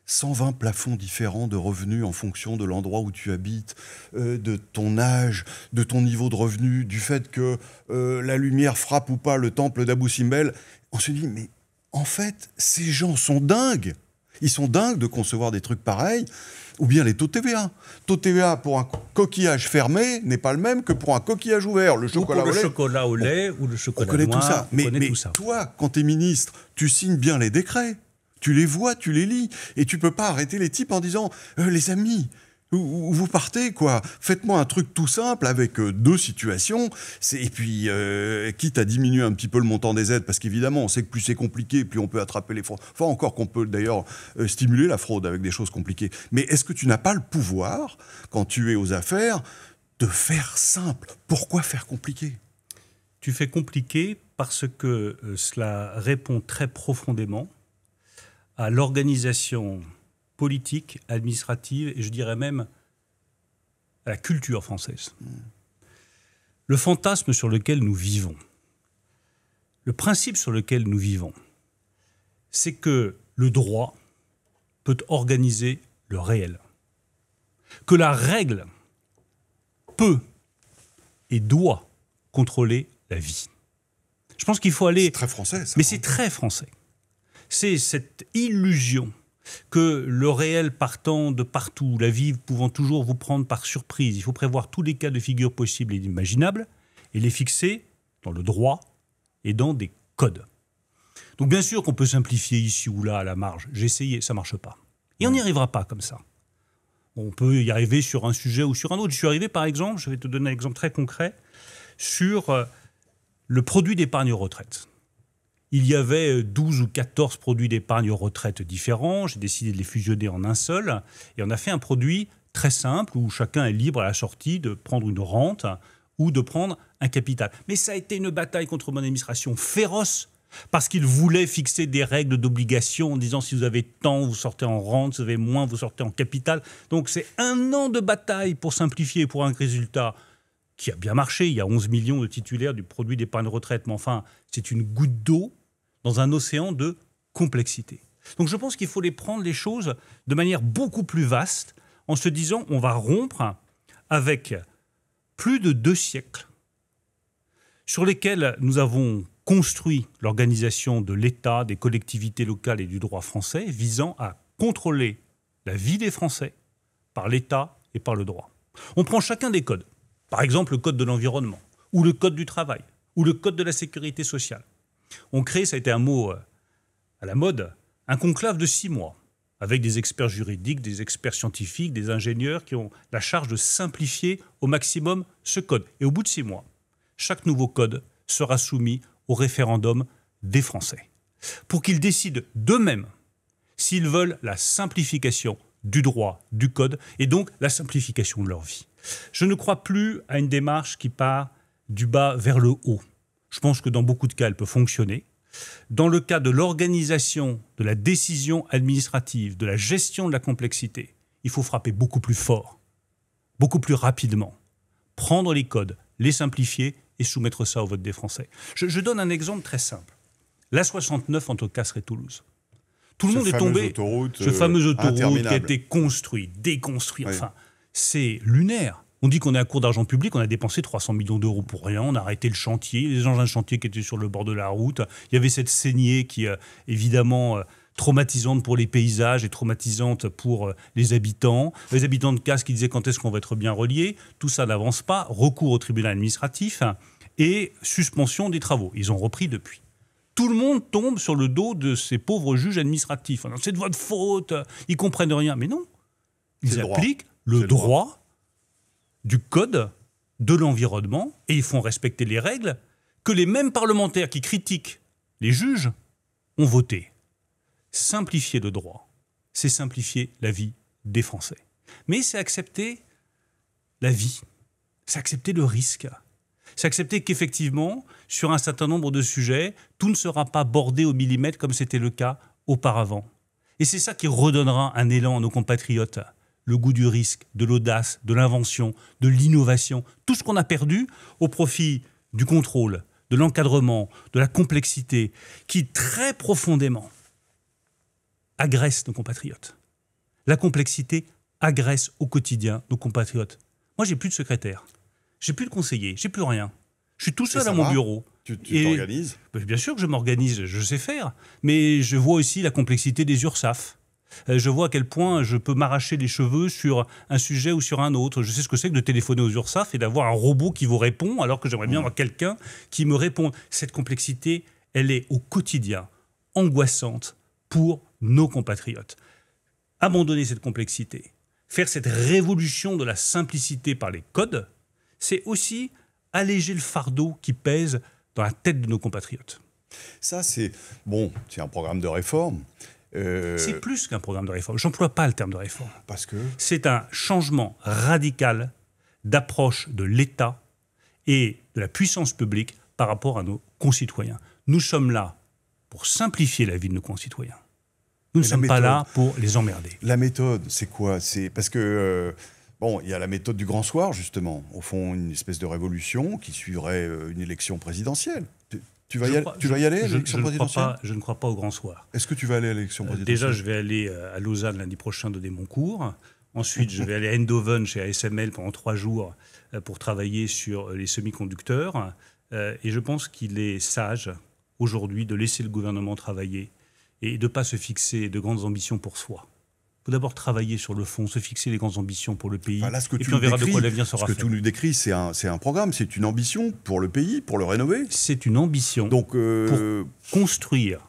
Speaker 1: 120 plafonds différents de revenus en fonction de l'endroit où tu habites, de ton âge, de ton niveau de revenu, du fait que la lumière frappe ou pas le temple d'Abou Simbel. On se dit, mais en fait, ces gens sont dingues. Ils sont dingues de concevoir des trucs pareils. Ou bien les taux de TVA. Taux de TVA pour un coquillage fermé n'est pas le même que pour un coquillage ouvert. Le chocolat
Speaker 2: au lait ou le chocolat
Speaker 1: on connaît
Speaker 2: noir.
Speaker 1: Tout ça. Mais tout ça. Toi, quand tu es ministre, tu signes bien les décrets. Tu les vois, tu les lis. Et tu peux pas arrêter les types en disant les amis, où vous partez, quoi. Faites-moi un truc tout simple avec 2 situations. Et puis, quitte à diminuer un petit peu le montant des aides, parce qu'évidemment, on sait que plus c'est compliqué, plus on peut attraper les fraudes. Enfin, encore qu'on peut d'ailleurs stimuler la fraude avec des choses compliquées. Mais est-ce que tu n'as pas le pouvoir, quand tu es aux affaires, de faire simple? Pourquoi faire compliqué?
Speaker 2: Tu fais compliqué parce que cela répond très profondément à l'organisation politique, administrative et je dirais même à la culture française. Le fantasme sur lequel nous vivons, le principe sur lequel nous vivons, c'est que le droit peut organiser le réel. Que la règle peut et doit contrôler la vie. Je pense qu'il faut aller...
Speaker 1: C'est très français, ça.
Speaker 2: Mais c'est très français. C'est cette illusion que le réel partant de partout, la vie pouvant toujours vous prendre par surprise, il faut prévoir tous les cas de figure possibles et imaginables et les fixer dans le droit et dans des codes. Donc bien sûr qu'on peut simplifier ici ou là à la marge. J'ai essayé, ça ne marche pas. Et on n'y arrivera pas comme ça. On peut y arriver sur un sujet ou sur un autre. Je suis arrivé par exemple, je vais te donner un exemple très concret, sur le produit d'épargne retraite. Il y avait 12 ou 14 produits d'épargne retraite différents. J'ai décidé de les fusionner en un seul. Et on a fait un produit très simple où chacun est libre à la sortie de prendre une rente ou de prendre un capital. Mais ça a été une bataille contre mon administration féroce Parce qu'il voulait fixer des règles d'obligation en disant si vous avez tant, vous sortez en rente, si vous avez moins, vous sortez en capital. Donc c'est 1 an de bataille pour simplifier pour un résultat qui a bien marché. Il y a 11 millions de titulaires du produit d'épargne retraite, mais enfin, c'est une goutte d'eau dans un océan de complexité. Donc je pense qu'il faut prendre les choses de manière beaucoup plus vaste en se disant on va rompre avec plus de 2 siècles sur lesquels nous avons construit l'organisation de l'État, des collectivités locales et du droit français visant à contrôler la vie des Français par l'État et par le droit. On prend chacun des codes, par exemple le code de l'environnement, ou le code du travail, ou le code de la sécurité sociale. On crée, ça a été un mot à la mode, un conclave de 6 mois, avec des experts juridiques, des experts scientifiques, des ingénieurs qui ont la charge de simplifier au maximum ce code. Et au bout de 6 mois, chaque nouveau code sera soumis au référendum des Français, pour qu'ils décident d'eux-mêmes s'ils veulent la simplification du droit, du code, et donc la simplification de leur vie. Je ne crois plus à une démarche qui part du bas vers le haut. Je pense que dans beaucoup de cas, elle peut fonctionner. Dans le cas de l'organisation, de la décision administrative, de la gestion de la complexité, il faut frapper beaucoup plus fort, beaucoup plus rapidement, prendre les codes, les simplifier et soumettre ça au vote des Français. Je donne un exemple très simple. L'A69 entre Castres et Toulouse. Tout le monde est tombé. Ce fameux autoroute qui a été construit, déconstruit. Oui. Enfin, c'est lunaire. On dit qu'on est à court d'argent public, on a dépensé 300 millions d'euros pour rien, on a arrêté le chantier, les engins de chantier qui étaient sur le bord de la route. Il y avait cette saignée qui est évidemment traumatisante pour les paysages et traumatisante pour les habitants. Les habitants de Castres qui disaient quand est-ce qu'on va être bien reliés. Tout ça n'avance pas. Recours au tribunal administratif et suspension des travaux. Ils ont repris depuis. Tout le monde tombe sur le dos de ces pauvres juges administratifs. Alors, c'est de votre faute, ils ne comprennent rien. Mais non, ils appliquent le droit du code de l'environnement et ils font respecter les règles que les mêmes parlementaires qui critiquent les juges ont votées. Simplifier le droit, c'est simplifier la vie des Français. Mais c'est accepter la vie, c'est accepter le risque. C'est accepter qu'effectivement, sur un certain nombre de sujets, tout ne sera pas bordé au millimètre comme c'était le cas auparavant. Et c'est ça qui redonnera un élan à nos compatriotes. Le goût du risque, de l'audace, de l'invention, de l'innovation. Tout ce qu'on a perdu au profit du contrôle, de l'encadrement, de la complexité, qui très profondément agresse nos compatriotes. La complexité agresse au quotidien nos compatriotes. Moi, j'ai plus de secrétaire. J'ai plus de conseiller, j'ai plus rien. Je suis tout seul à mon bureau.
Speaker 1: Tu t'organises ?
Speaker 2: Bien sûr que je m'organise, je sais faire. Mais je vois aussi la complexité des URSSAF. Je vois à quel point je peux m'arracher les cheveux sur un sujet ou sur un autre. Je sais ce que c'est que de téléphoner aux URSSAF et d'avoir un robot qui vous répond alors que j'aimerais bien avoir quelqu'un qui me réponde. Cette complexité, elle est au quotidien angoissante pour nos compatriotes. Abandonner cette complexité, faire cette révolution de la simplicité par les codes, c'est aussi alléger le fardeau qui pèse dans la tête de nos compatriotes.
Speaker 1: Ça, c'est un programme de réforme.
Speaker 2: C'est plus qu'un programme de réforme. Je n'emploie pas le terme de réforme.
Speaker 1: Parce que
Speaker 2: c'est un changement radical d'approche de l'État et de la puissance publique par rapport à nos concitoyens. Nous sommes là pour simplifier la vie de nos concitoyens. Nous ne sommes pas là pour les emmerder.
Speaker 1: La méthode, c'est quoi ? C'est parce que il y a la méthode du grand soir, justement. Au fond, une espèce de révolution qui suivrait une élection présidentielle. Tu vas y aller à l'élection présidentielle ?
Speaker 2: Je ne crois pas au grand soir.
Speaker 1: Est-ce que tu vas aller à l'élection présidentielle ?
Speaker 2: Déjà, je vais aller à Lausanne lundi prochain donner mon cours. Ensuite, je vais aller à Eindhoven chez ASML pendant 3 jours pour travailler sur les semi-conducteurs. Et je pense qu'il est sage aujourd'hui de laisser le gouvernement travailler et de ne pas se fixer de grandes ambitions pour soi. Il faut d'abord travailler sur le fond, se fixer des grandes ambitions pour le pays.
Speaker 1: Là,
Speaker 2: et puis on verra de quoi l'avenir sera fait.
Speaker 1: Ce que tu nous décris, c'est un programme, c'est une ambition pour le pays, pour le rénover.
Speaker 2: C'est une ambition pour construire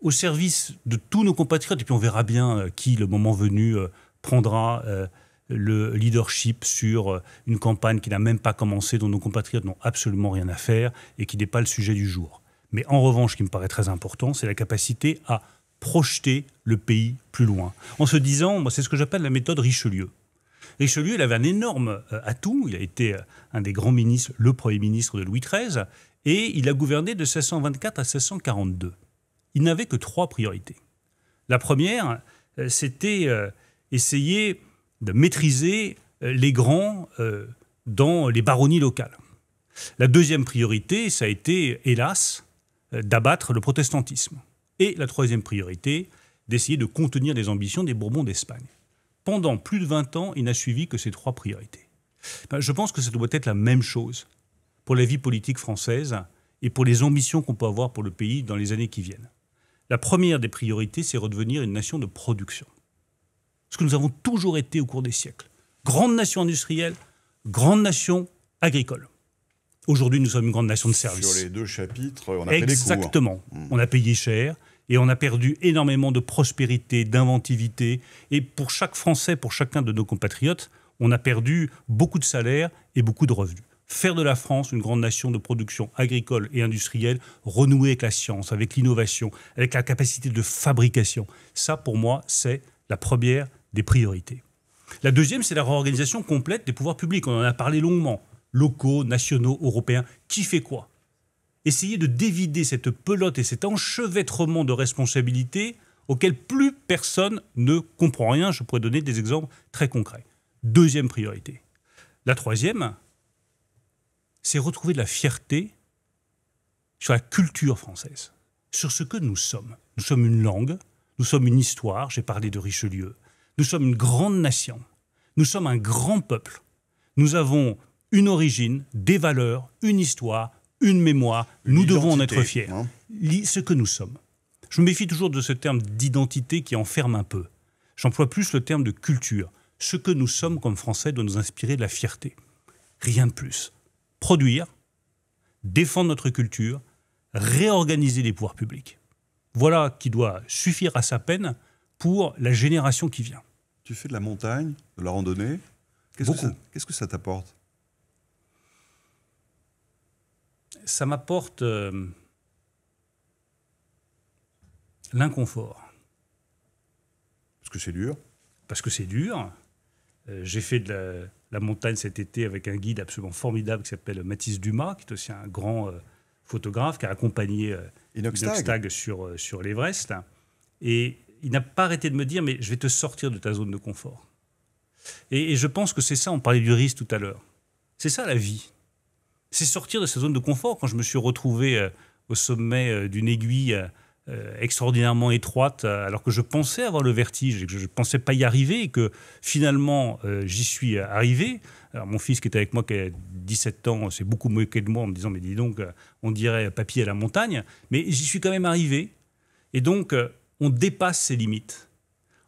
Speaker 2: au service de tous nos compatriotes. Et puis on verra bien qui, le moment venu, prendra le leadership sur une campagne qui n'a même pas commencé, dont nos compatriotes n'ont absolument rien à faire et qui n'est pas le sujet du jour. Mais en revanche, ce qui me paraît très important, c'est la capacité à projeter le pays plus loin. En se disant, moi, c'est ce que j'appelle la méthode Richelieu. Richelieu, il avait un énorme atout. Il a été un des grands ministres, le Premier ministre de Louis XIII. Et il a gouverné de 1624 à 1642. Il n'avait que 3 priorités. La première, c'était essayer de maîtriser les grands dans les baronnies locales. La deuxième priorité, ça a été, hélas, d'abattre le protestantisme. Et la troisième priorité, d'essayer de contenir les ambitions des Bourbons d'Espagne. Pendant plus de 20 ans, il n'a suivi que ces 3 priorités. Je pense que ça doit être la même chose pour la vie politique française et pour les ambitions qu'on peut avoir pour le pays dans les années qui viennent. La première des priorités, c'est redevenir une nation de production. Ce que nous avons toujours été au cours des siècles. Grande nation industrielle, grande nation agricole. Aujourd'hui, nous sommes une grande nation de services.
Speaker 1: Sur les 2 chapitres, on a pris des coups.
Speaker 2: Exactement. On a payé cher et on a perdu énormément de prospérité, d'inventivité. Et pour chaque Français, pour chacun de nos compatriotes, on a perdu beaucoup de salaires et beaucoup de revenus. Faire de la France une grande nation de production agricole et industrielle, renouer avec la science, avec l'innovation, avec la capacité de fabrication, ça, pour moi, c'est la première des priorités. La deuxième, c'est la réorganisation complète des pouvoirs publics. On en a parlé longuement. Locaux, nationaux, européens. Qui fait quoi? Essayer de dévider cette pelote et cet enchevêtrement de responsabilités auquel plus personne ne comprend rien. Je pourrais donner des exemples très concrets. Deuxième priorité. La troisième, c'est retrouver de la fierté sur la culture française, sur ce que nous sommes. Nous sommes une langue, nous sommes une histoire, j'ai parlé de Richelieu, nous sommes une grande nation, nous sommes un grand peuple, nous avons une origine, des valeurs, une histoire, une mémoire, nous devons en être fiers. Ce que nous sommes. Je me méfie toujours de ce terme d'identité qui enferme un peu. J'emploie plus le terme de culture. Ce que nous sommes comme Français doit nous inspirer de la fierté. Rien de plus. Produire, défendre notre culture, réorganiser les pouvoirs publics. Voilà qui doit suffire à sa peine pour la génération qui vient.
Speaker 1: Tu fais de la montagne, de la randonnée. Qu'est-ce que ça t'apporte?
Speaker 2: Ça m'apporte l'inconfort.
Speaker 1: Parce que c'est dur.
Speaker 2: Parce que c'est dur. J'ai fait de la montagne cet été avec un guide absolument formidable qui s'appelle Mathis Dumas, qui est aussi un grand photographe qui a accompagné Inoxtag sur l'Everest. Et il n'a pas arrêté de me dire, mais je vais te sortir de ta zone de confort. Et je pense que c'est ça, on parlait du risque tout à l'heure. C'est ça la vie. C'est sortir de sa zone de confort. Quand je me suis retrouvé au sommet d'une aiguille extraordinairement étroite, alors que je pensais avoir le vertige et que je ne pensais pas y arriver, et que finalement j'y suis arrivé. Alors, mon fils qui était avec moi, qui a 17 ans, s'est beaucoup moqué de moi en me disant « mais dis donc, on dirait papy à la montagne ». Mais j'y suis quand même arrivé. Et donc, on dépasse ses limites.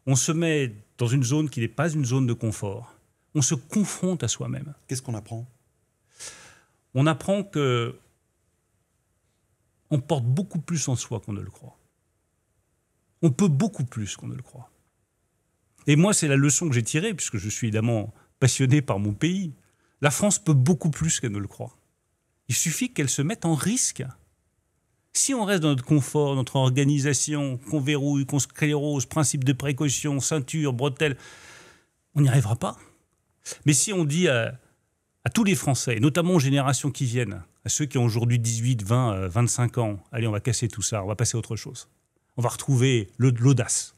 Speaker 2: On se met dans une zone qui n'est pas une zone de confort. On se confronte à soi-même.
Speaker 1: Qu'est-ce qu'on apprend?
Speaker 2: On apprend que on porte beaucoup plus en soi qu'on ne le croit. On peut beaucoup plus qu'on ne le croit. Et moi, c'est la leçon que j'ai tirée, puisque je suis évidemment passionné par mon pays. La France peut beaucoup plus qu'elle ne le croit. Il suffit qu'elle se mette en risque. Si on reste dans notre confort, notre organisation, qu'on verrouille, qu'on sclérose, principe de précaution, ceinture, bretelles, on n'y arrivera pas. Mais si on dit à tous les Français, et notamment aux générations qui viennent, à ceux qui ont aujourd'hui 18, 20, 25 ans, allez, on va casser tout ça, on va passer à autre chose. On va retrouver l'audace,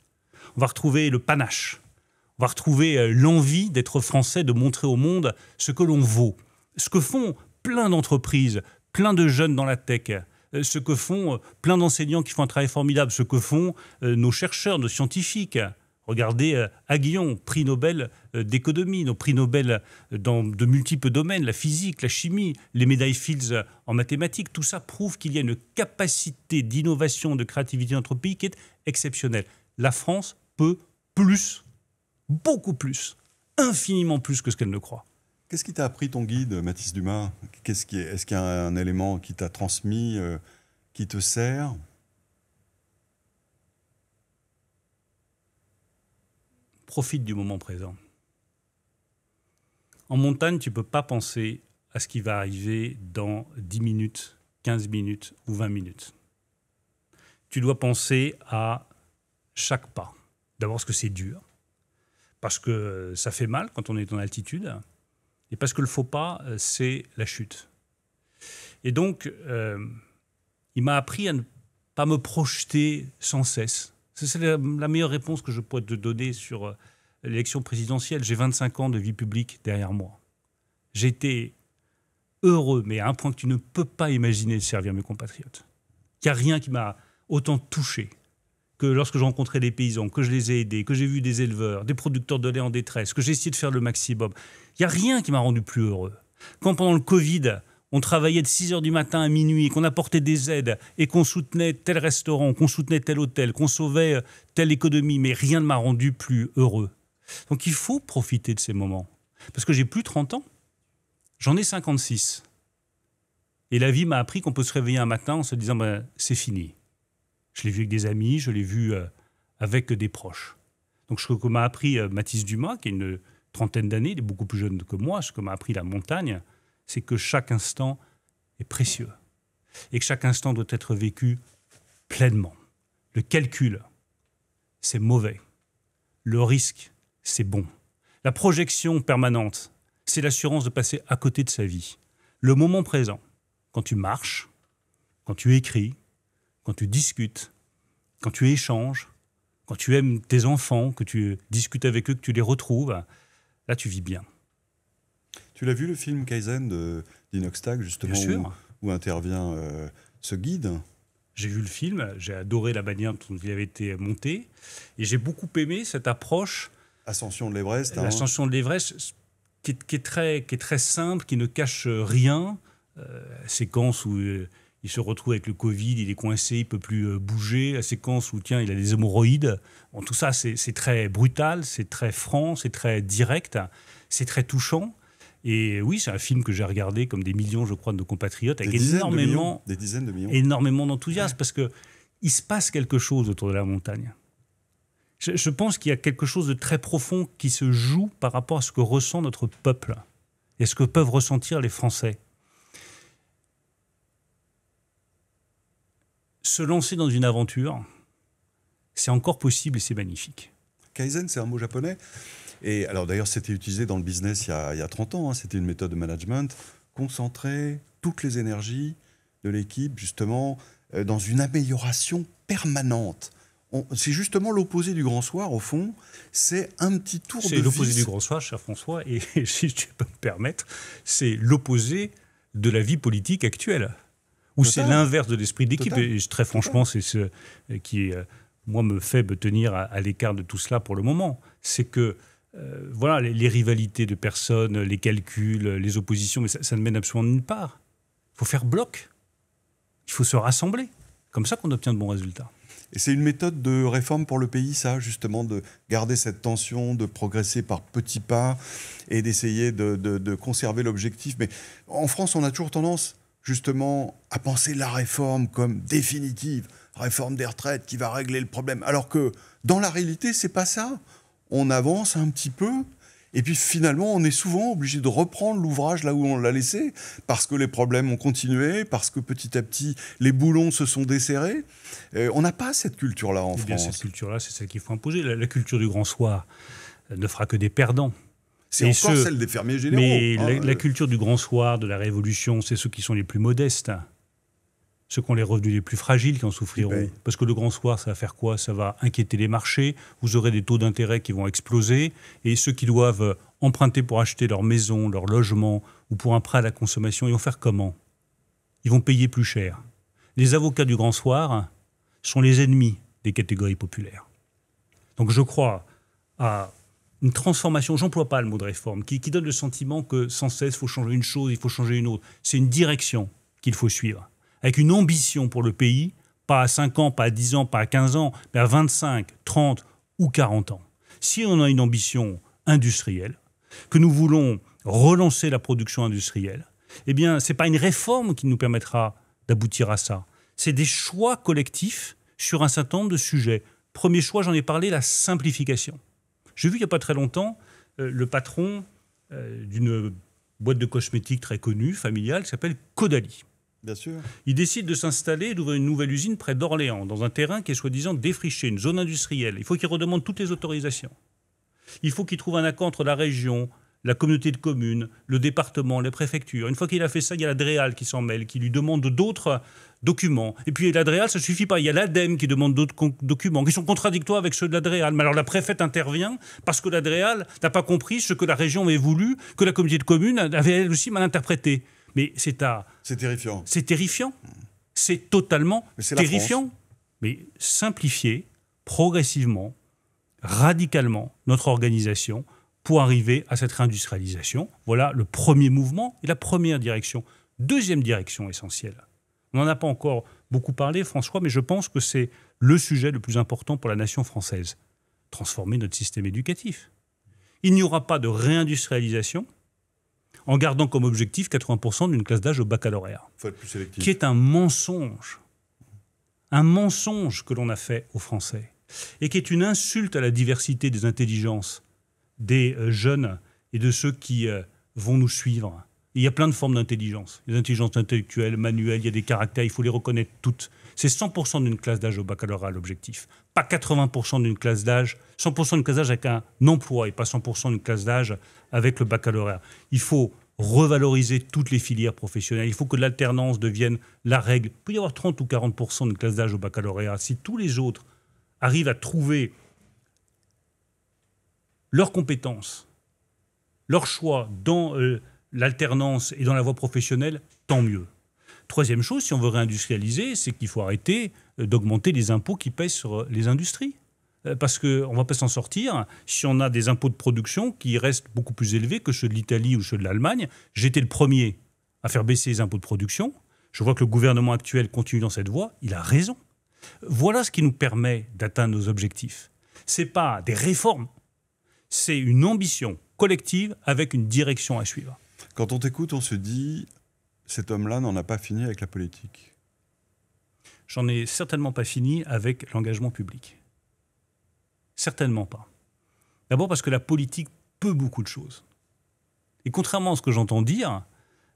Speaker 2: on va retrouver le panache, on va retrouver l'envie d'être français, de montrer au monde ce que l'on vaut. Ce que font plein d'entreprises, plein de jeunes dans la tech, ce que font plein d'enseignants qui font un travail formidable, ce que font nos chercheurs, nos scientifiques. Regardez Aguillon, prix Nobel d'économie, nos prix Nobel dans de multiples domaines, la physique, la chimie, les médailles Fields en mathématiques. Tout ça prouve qu'il y a une capacité d'innovation, de créativité dans notre pays qui est exceptionnelle. La France peut plus, beaucoup plus, infiniment plus que ce qu'elle ne croit.
Speaker 1: Qu'est-ce qui t'a appris ton guide, Mathis Dumas? Est-ce qu'il y a un élément qui t'a transmis, qui te sert?
Speaker 2: Profite du moment présent. En montagne, tu ne peux pas penser à ce qui va arriver dans 10 minutes, 15 minutes ou 20 minutes. Tu dois penser à chaque pas. D'abord parce que c'est dur, parce que ça fait mal quand on est en altitude, et parce que le faux pas, c'est la chute. Et donc, il m'a appris à ne pas me projeter sans cesse. C'est la meilleure réponse que je pourrais te donner sur l'élection présidentielle. J'ai 25 ans de vie publique derrière moi. J'ai été heureux, mais à un point que tu ne peux pas imaginer, de servir mes compatriotes. Il n'y a rien qui m'a autant touché que lorsque je rencontrais des paysans, que je les ai aidés, que j'ai vu des éleveurs, des producteurs de lait en détresse, que j'ai essayé de faire le maximum. Il n'y a rien qui m'a rendu plus heureux. Quand pendant le Covid, on travaillait de 6 h du matin à minuit, qu'on apportait des aides et qu'on soutenait tel restaurant, qu'on soutenait tel hôtel, qu'on sauvait telle économie, mais rien ne m'a rendu plus heureux. Donc il faut profiter de ces moments. Parce que j'ai plus 30 ans, j'en ai 56. Et la vie m'a appris qu'on peut se réveiller un matin en se disant c'est fini. Je l'ai vu avec des amis, je l'ai vu avec des proches. Donc ce que m'a appris Mathis Dumas, qui a une trentaine d'années, il est beaucoup plus jeune que moi, ce que m'a appris la montagne, c'est que chaque instant est précieux et que chaque instant doit être vécu pleinement. Le calcul, c'est mauvais. Le risque, c'est bon. La projection permanente, c'est l'assurance de passer à côté de sa vie. Le moment présent, quand tu marches, quand tu écris, quand tu discutes, quand tu échanges, quand tu aimes tes enfants, que tu discutes avec eux, que tu les retrouves, là tu vis bien.
Speaker 1: Tu l'as vu le film Kaizen d'Inox Tag, justement, où intervient ce guide?
Speaker 2: J'ai vu le film, j'ai adoré la manière dont il avait été monté, et j'ai beaucoup aimé cette approche.
Speaker 1: Ascension de l'Everest.
Speaker 2: L'ascension de l'Everest, qui est très simple, qui ne cache rien. Séquence où il se retrouve avec le Covid, il est coincé, il ne peut plus bouger. La séquence où, tiens, il a des hémorroïdes. Bon, tout ça, c'est très brutal, c'est très franc, c'est très direct, c'est très touchant. Et oui, c'est un film que j'ai regardé comme des millions, je crois, de nos compatriotes, avec
Speaker 1: des dizaines de millions.
Speaker 2: Énormément d'enthousiasme, parce qu'il se passe quelque chose autour de la montagne. Je pense qu'il y a quelque chose de très profond qui se joue par rapport à ce que ressent notre peuple et ce que peuvent ressentir les Français. Se lancer dans une aventure, c'est encore possible et c'est magnifique.
Speaker 1: Kaizen, c'est un mot japonais. Et alors d'ailleurs, c'était utilisé dans le business il y a 30 ans. C'était une méthode de management. Concentrer toutes les énergies de l'équipe, justement, dans une amélioration permanente. C'est justement l'opposé du grand soir, au fond. C'est un petit tour de vis.
Speaker 2: C'est l'opposé du grand soir, cher François. Et si tu peux me permettre, c'est l'opposé de la vie politique actuelle. Où c'est l'inverse de l'esprit d'équipe. Et très franchement, c'est ce qui, moi, me fait me tenir à l'écart de tout cela pour le moment. C'est que, voilà, les rivalités de personnes, les calculs, les oppositions, mais ça ne mène absolument nulle part. Il faut faire bloc. Il faut se rassembler. Comme ça qu'on obtient de bons résultats.
Speaker 1: Et c'est une méthode de réforme pour le pays, ça, justement, de garder cette tension, de progresser par petits pas et d'essayer de conserver l'objectif. Mais en France, on a toujours tendance, justement, à penser la réforme comme définitive, réforme des retraites qui va régler le problème. Alors que, dans la réalité, c'est pas ça. On avance un petit peu, et puis finalement, on est souvent obligé de reprendre l'ouvrage là où on l'a laissé, parce que les problèmes ont continué, parce que petit à petit, les boulons se sont desserrés. On n'a pas cette culture-là en France.
Speaker 2: Cette culture-là, c'est celle qu'il faut imposer. La culture du grand soir ne fera que des perdants.
Speaker 1: C'est encore celle des fermiers généraux.
Speaker 2: Mais la culture du grand soir, de la Révolution, c'est ceux qui sont les plus modestes. Ceux qui ont les revenus les plus fragiles qui en souffriront. Parce que le grand soir, ça va faire quoi? Ça va inquiéter les marchés, vous aurez des taux d'intérêt qui vont exploser, et ceux qui doivent emprunter pour acheter leur maison, leur logement, ou pour un prêt à la consommation, ils vont faire comment? Ils vont payer plus cher. Les avocats du grand soir sont les ennemis des catégories populaires. Donc je crois à une transformation, j'emploie pas le mot de réforme, qui donne le sentiment que sans cesse, il faut changer une chose, il faut changer une autre. C'est une direction qu'il faut suivre, avec une ambition pour le pays, pas à 5 ans, pas à 10 ans, pas à 15 ans, mais à 25, 30 ou 40 ans. Si on a une ambition industrielle, que nous voulons relancer la production industrielle, eh bien, ce n'est pas une réforme qui nous permettra d'aboutir à ça. C'est des choix collectifs sur un certain nombre de sujets. Premier choix, j'en ai parlé, la simplification. J'ai vu il n'y a pas très longtemps le patron d'une boîte de cosmétiques très connue, familiale, qui s'appelle Caudalie.
Speaker 1: Bien sûr.
Speaker 2: Il décide de s'installer et d'ouvrir une nouvelle usine près d'Orléans, dans un terrain qui est soi-disant défriché, une zone industrielle. Il faut qu'il redemande toutes les autorisations. Il faut qu'il trouve un accord entre la région, la communauté de communes, le département, les préfectures. Une fois qu'il a fait ça, il y a la DREAL qui s'en mêle, qui lui demande d'autres documents. Et puis la DREAL, ça ne suffit pas. Il y a l'ADEME qui demande d'autres documents qui sont contradictoires avec ceux de la DREAL. Mais alors la préfète intervient parce que la DREAL n'a pas compris ce que la région avait voulu, que la communauté de communes avait elle aussi mal interprété. Mais c'est
Speaker 1: terrifiant.
Speaker 2: C'est terrifiant. C'est totalement terrifiant. Mais simplifier progressivement, radicalement notre organisation pour arriver à cette réindustrialisation. Voilà le premier mouvement et la première direction. Deuxième direction essentielle. On n'en a pas encore beaucoup parlé, François, mais je pense que c'est le sujet le plus important pour la nation française. Transformer notre système éducatif. Il n'y aura pas de réindustrialisation en gardant comme objectif 80% d'une classe d'âge au baccalauréat.
Speaker 1: Faut être plus sélectif.
Speaker 2: Qui est un mensonge. Un mensonge que l'on a fait aux Français. Et qui est une insulte à la diversité des intelligences des jeunes et de ceux qui vont nous suivre. Il y a plein de formes d'intelligence. Les intelligences intellectuelles, manuelles, il y a des caractères, il faut les reconnaître toutes. C'est 100% d'une classe d'âge au baccalauréat l'objectif. Pas 80% d'une classe d'âge, 100% d'une classe d'âge avec un emploi et pas 100% d'une classe d'âge avec le baccalauréat. Il faut revaloriser toutes les filières professionnelles. Il faut que l'alternance devienne la règle. Il peut y avoir 30 ou 40% d'une classe d'âge au baccalauréat. Si tous les autres arrivent à trouver leurs compétences, leur choix dans l'alternance et dans la voie professionnelle, tant mieux. Troisième chose, si on veut réindustrialiser, c'est qu'il faut arrêter d'augmenter les impôts qui pèsent sur les industries. Parce qu'on ne va pas s'en sortir si on a des impôts de production qui restent beaucoup plus élevés que ceux de l'Italie ou ceux de l'Allemagne. J'étais le premier à faire baisser les impôts de production. Je vois que le gouvernement actuel continue dans cette voie. Il a raison. Voilà ce qui nous permet d'atteindre nos objectifs. Ce n'est pas des réformes. C'est une ambition collective avec une direction à suivre.
Speaker 1: Quand on t'écoute, on se dit, cet homme-là n'en a pas fini avec la politique.
Speaker 2: J'en ai certainement pas fini avec l'engagement public. Certainement pas. D'abord parce que la politique peut beaucoup de choses. Et contrairement à ce que j'entends dire,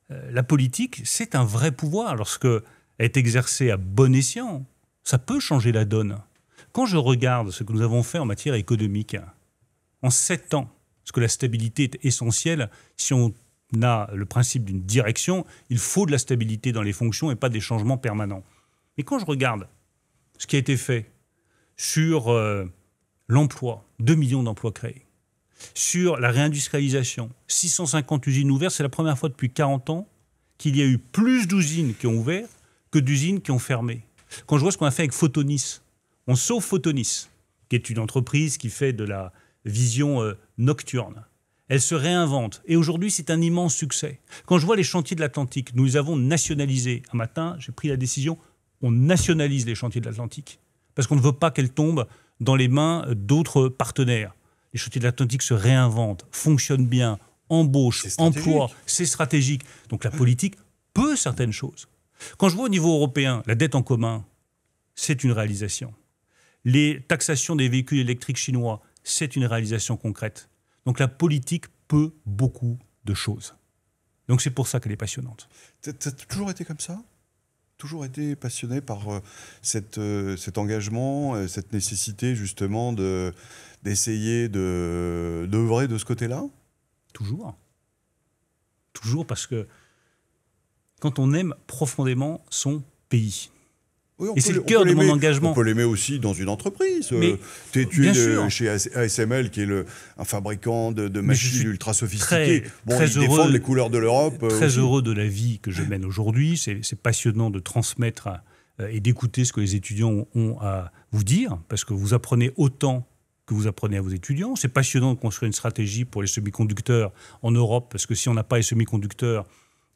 Speaker 2: la politique, c'est un vrai pouvoir. Lorsqu'elle est exercée à bon escient, ça peut changer la donne. Quand je regarde ce que nous avons fait en matière économique, en 7 ans, parce que la stabilité est essentielle, si on a le principe d'une direction, il faut de la stabilité dans les fonctions et pas des changements permanents. Mais quand je regarde ce qui a été fait sur l'emploi, 2 millions d'emplois créés, sur la réindustrialisation, 650 usines ouvertes, c'est la première fois depuis 40 ans qu'il y a eu plus d'usines qui ont ouvert que d'usines qui ont fermé. Quand je vois ce qu'on a fait avec Photonis, on sauve Photonis, qui est une entreprise qui fait de la vision nocturne. Elle se réinvente. Et aujourd'hui, c'est un immense succès. Quand je vois les chantiers de l'Atlantique, nous les avons nationalisés. Un matin, j'ai pris la décision, on nationalise les chantiers de l'Atlantique. Parce qu'on ne veut pas qu'elles tombent dans les mains d'autres partenaires. Les chantiers de l'Atlantique se réinventent, fonctionnent bien, embauchent, emploient, c'est stratégique. Donc la politique peut certaines choses. Quand je vois au niveau européen, la dette en commun, c'est une réalisation. Les taxations des véhicules électriques chinois, c'est une réalisation concrète. Donc la politique peut beaucoup de choses. Donc c'est pour ça qu'elle est passionnante.
Speaker 1: T'as toujours été comme ça ? Toujours été passionné par cet engagement, cette nécessité justement d'essayer d'œuvrer de ce côté-là ?
Speaker 2: Toujours. Toujours parce que quand on aime profondément son pays,
Speaker 1: oui,
Speaker 2: et c'est le cœur de mon engagement.
Speaker 1: On peut l'aimer aussi dans une entreprise. Tu es chez ASML, qui est un fabricant de machines ultra sophistiquées. Ils défendent les couleurs de l'Europe.
Speaker 2: Très heureux de la vie que je mène aujourd'hui. C'est passionnant de transmettre et d'écouter ce que les étudiants ont à vous dire, parce que vous apprenez autant que vous apprenez à vos étudiants. C'est passionnant de construire une stratégie pour les semi-conducteurs en Europe, parce que si on n'a pas les semi-conducteurs,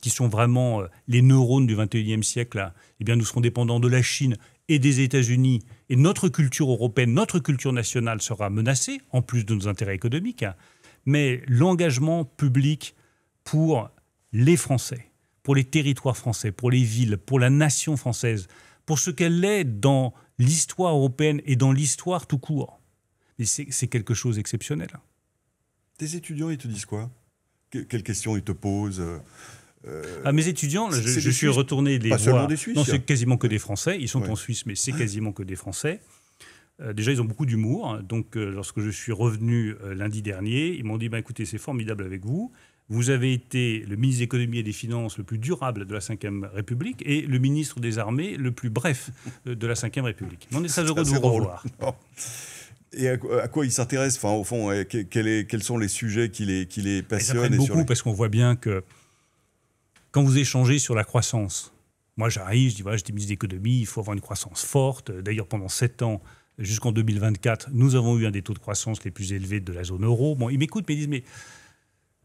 Speaker 2: qui sont vraiment les neurones du XXIe siècle, eh bien nous serons dépendants de la Chine et des États-Unis. Et notre culture européenne, notre culture nationale sera menacée, en plus de nos intérêts économiques. Mais l'engagement public pour les Français, pour les territoires français, pour les villes, pour la nation française, pour ce qu'elle est dans l'histoire européenne et dans l'histoire tout court, c'est quelque chose d'exceptionnel.
Speaker 1: Tes étudiants, ils te disent quoi ? Quelles questions ils te posent ?
Speaker 2: Mes étudiants, je suis retourné les voir.
Speaker 1: Pas seulement des Suisses.
Speaker 2: Non, c'est quasiment que des Français. Ils sont en Suisse, mais c'est quasiment que des Français. Déjà, ils ont beaucoup d'humour. Donc, lorsque je suis revenu lundi dernier, ils m'ont dit écoutez, c'est formidable avec vous. Vous avez été le ministre de l'économie et des finances le plus durable de la Ve République et le ministre des Armées le plus bref de la Ve République. On est très heureux de vous revoir.
Speaker 1: Et à quoi ils s'intéressent, enfin, au fond, quels sont les sujets qui les passionnent?
Speaker 2: Ils apprennent beaucoup parce qu'on voit bien que quand vous échangez sur la croissance, moi j'arrive, je dis voilà, j'étais ministre de l'économie, il faut avoir une croissance forte. D'ailleurs, pendant 7 ans, jusqu'en 2024, nous avons eu un des taux de croissance les plus élevés de la zone euro. Bon, ils m'écoutent, mais ils disent mais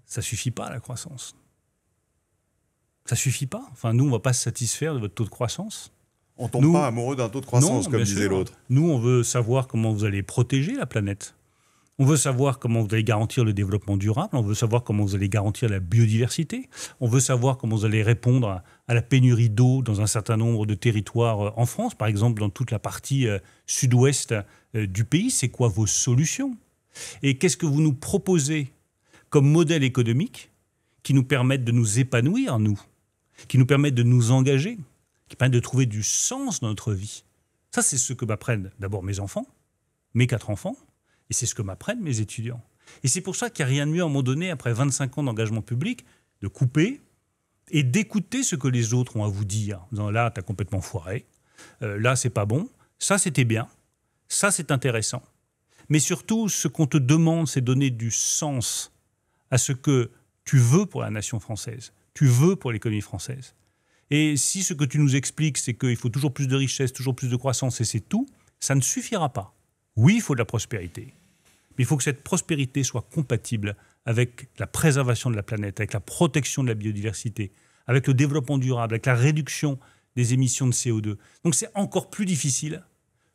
Speaker 2: ça suffit pas la croissance. Ça suffit pas. Enfin, nous, on va pas se satisfaire de votre taux de croissance.
Speaker 1: On ne tombe pas amoureux d'un taux de croissance, comme disait l'autre.
Speaker 2: Nous, on veut savoir comment vous allez protéger la planète. On veut savoir comment vous allez garantir le développement durable. On veut savoir comment vous allez garantir la biodiversité. On veut savoir comment vous allez répondre à la pénurie d'eau dans un certain nombre de territoires en France, par exemple dans toute la partie sud-ouest du pays. C'est quoi vos solutions? Et qu'est-ce que vous nous proposez comme modèle économique qui nous permettent de nous épanouir, nous, qui nous permettent de nous engager, qui permettent de trouver du sens dans notre vie. Ça, c'est ce que m'apprennent d'abord mes enfants, mes 4 enfants, et c'est ce que m'apprennent mes étudiants. Et c'est pour ça qu'il n'y a rien de mieux à un moment donné, après 25 ans d'engagement public, de couper et d'écouter ce que les autres ont à vous dire. En disant, là, tu as complètement foiré, là, c'est pas bon, ça, c'était bien, ça, c'est intéressant. Mais surtout, ce qu'on te demande, c'est donner du sens à ce que tu veux pour la nation française, tu veux pour l'économie française. Et si ce que tu nous expliques, c'est qu'il faut toujours plus de richesse, toujours plus de croissance, et c'est tout, ça ne suffira pas. Oui, il faut de la prospérité, mais il faut que cette prospérité soit compatible avec la préservation de la planète, avec la protection de la biodiversité, avec le développement durable, avec la réduction des émissions de CO2. Donc c'est encore plus difficile,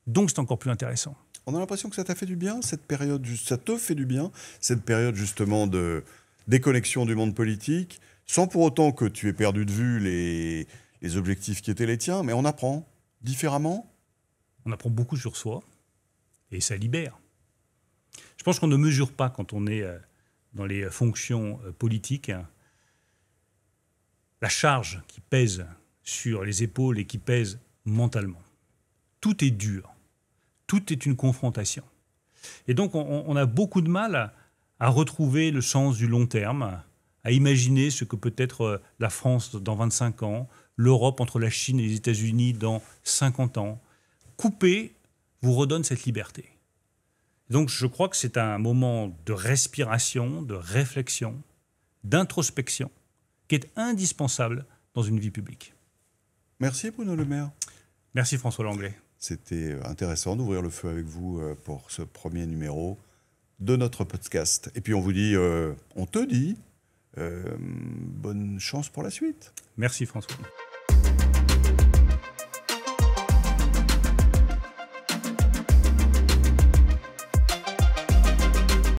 Speaker 2: donc c'est encore plus intéressant.
Speaker 1: On a l'impression que ça t'a fait du bien, cette période, ça te fait du bien, cette période justement de déconnexion du monde politique, sans pour autant que tu aies perdu de vue les objectifs qui étaient les tiens, mais on apprend différemment.
Speaker 2: On apprend beaucoup sur soi, et ça libère. Je pense qu'on ne mesure pas, quand on est dans les fonctions politiques, la charge qui pèse sur les épaules et qui pèse mentalement. Tout est dur. Tout est une confrontation. Et donc, on a beaucoup de mal à retrouver le sens du long terme, à imaginer ce que peut être la France dans 25 ans, l'Europe entre la Chine et les États-Unis dans 50 ans. Couper vous redonne cette liberté. Donc, je crois que c'est un moment de respiration, de réflexion, d'introspection, qui est indispensable dans une vie publique.
Speaker 1: Merci Bruno Le Maire.
Speaker 2: Merci François Langlais.
Speaker 1: C'était intéressant d'ouvrir le feu avec vous pour ce premier numéro de notre podcast. Et puis on vous dit, on te dit, bonne chance pour la suite.
Speaker 2: Merci François.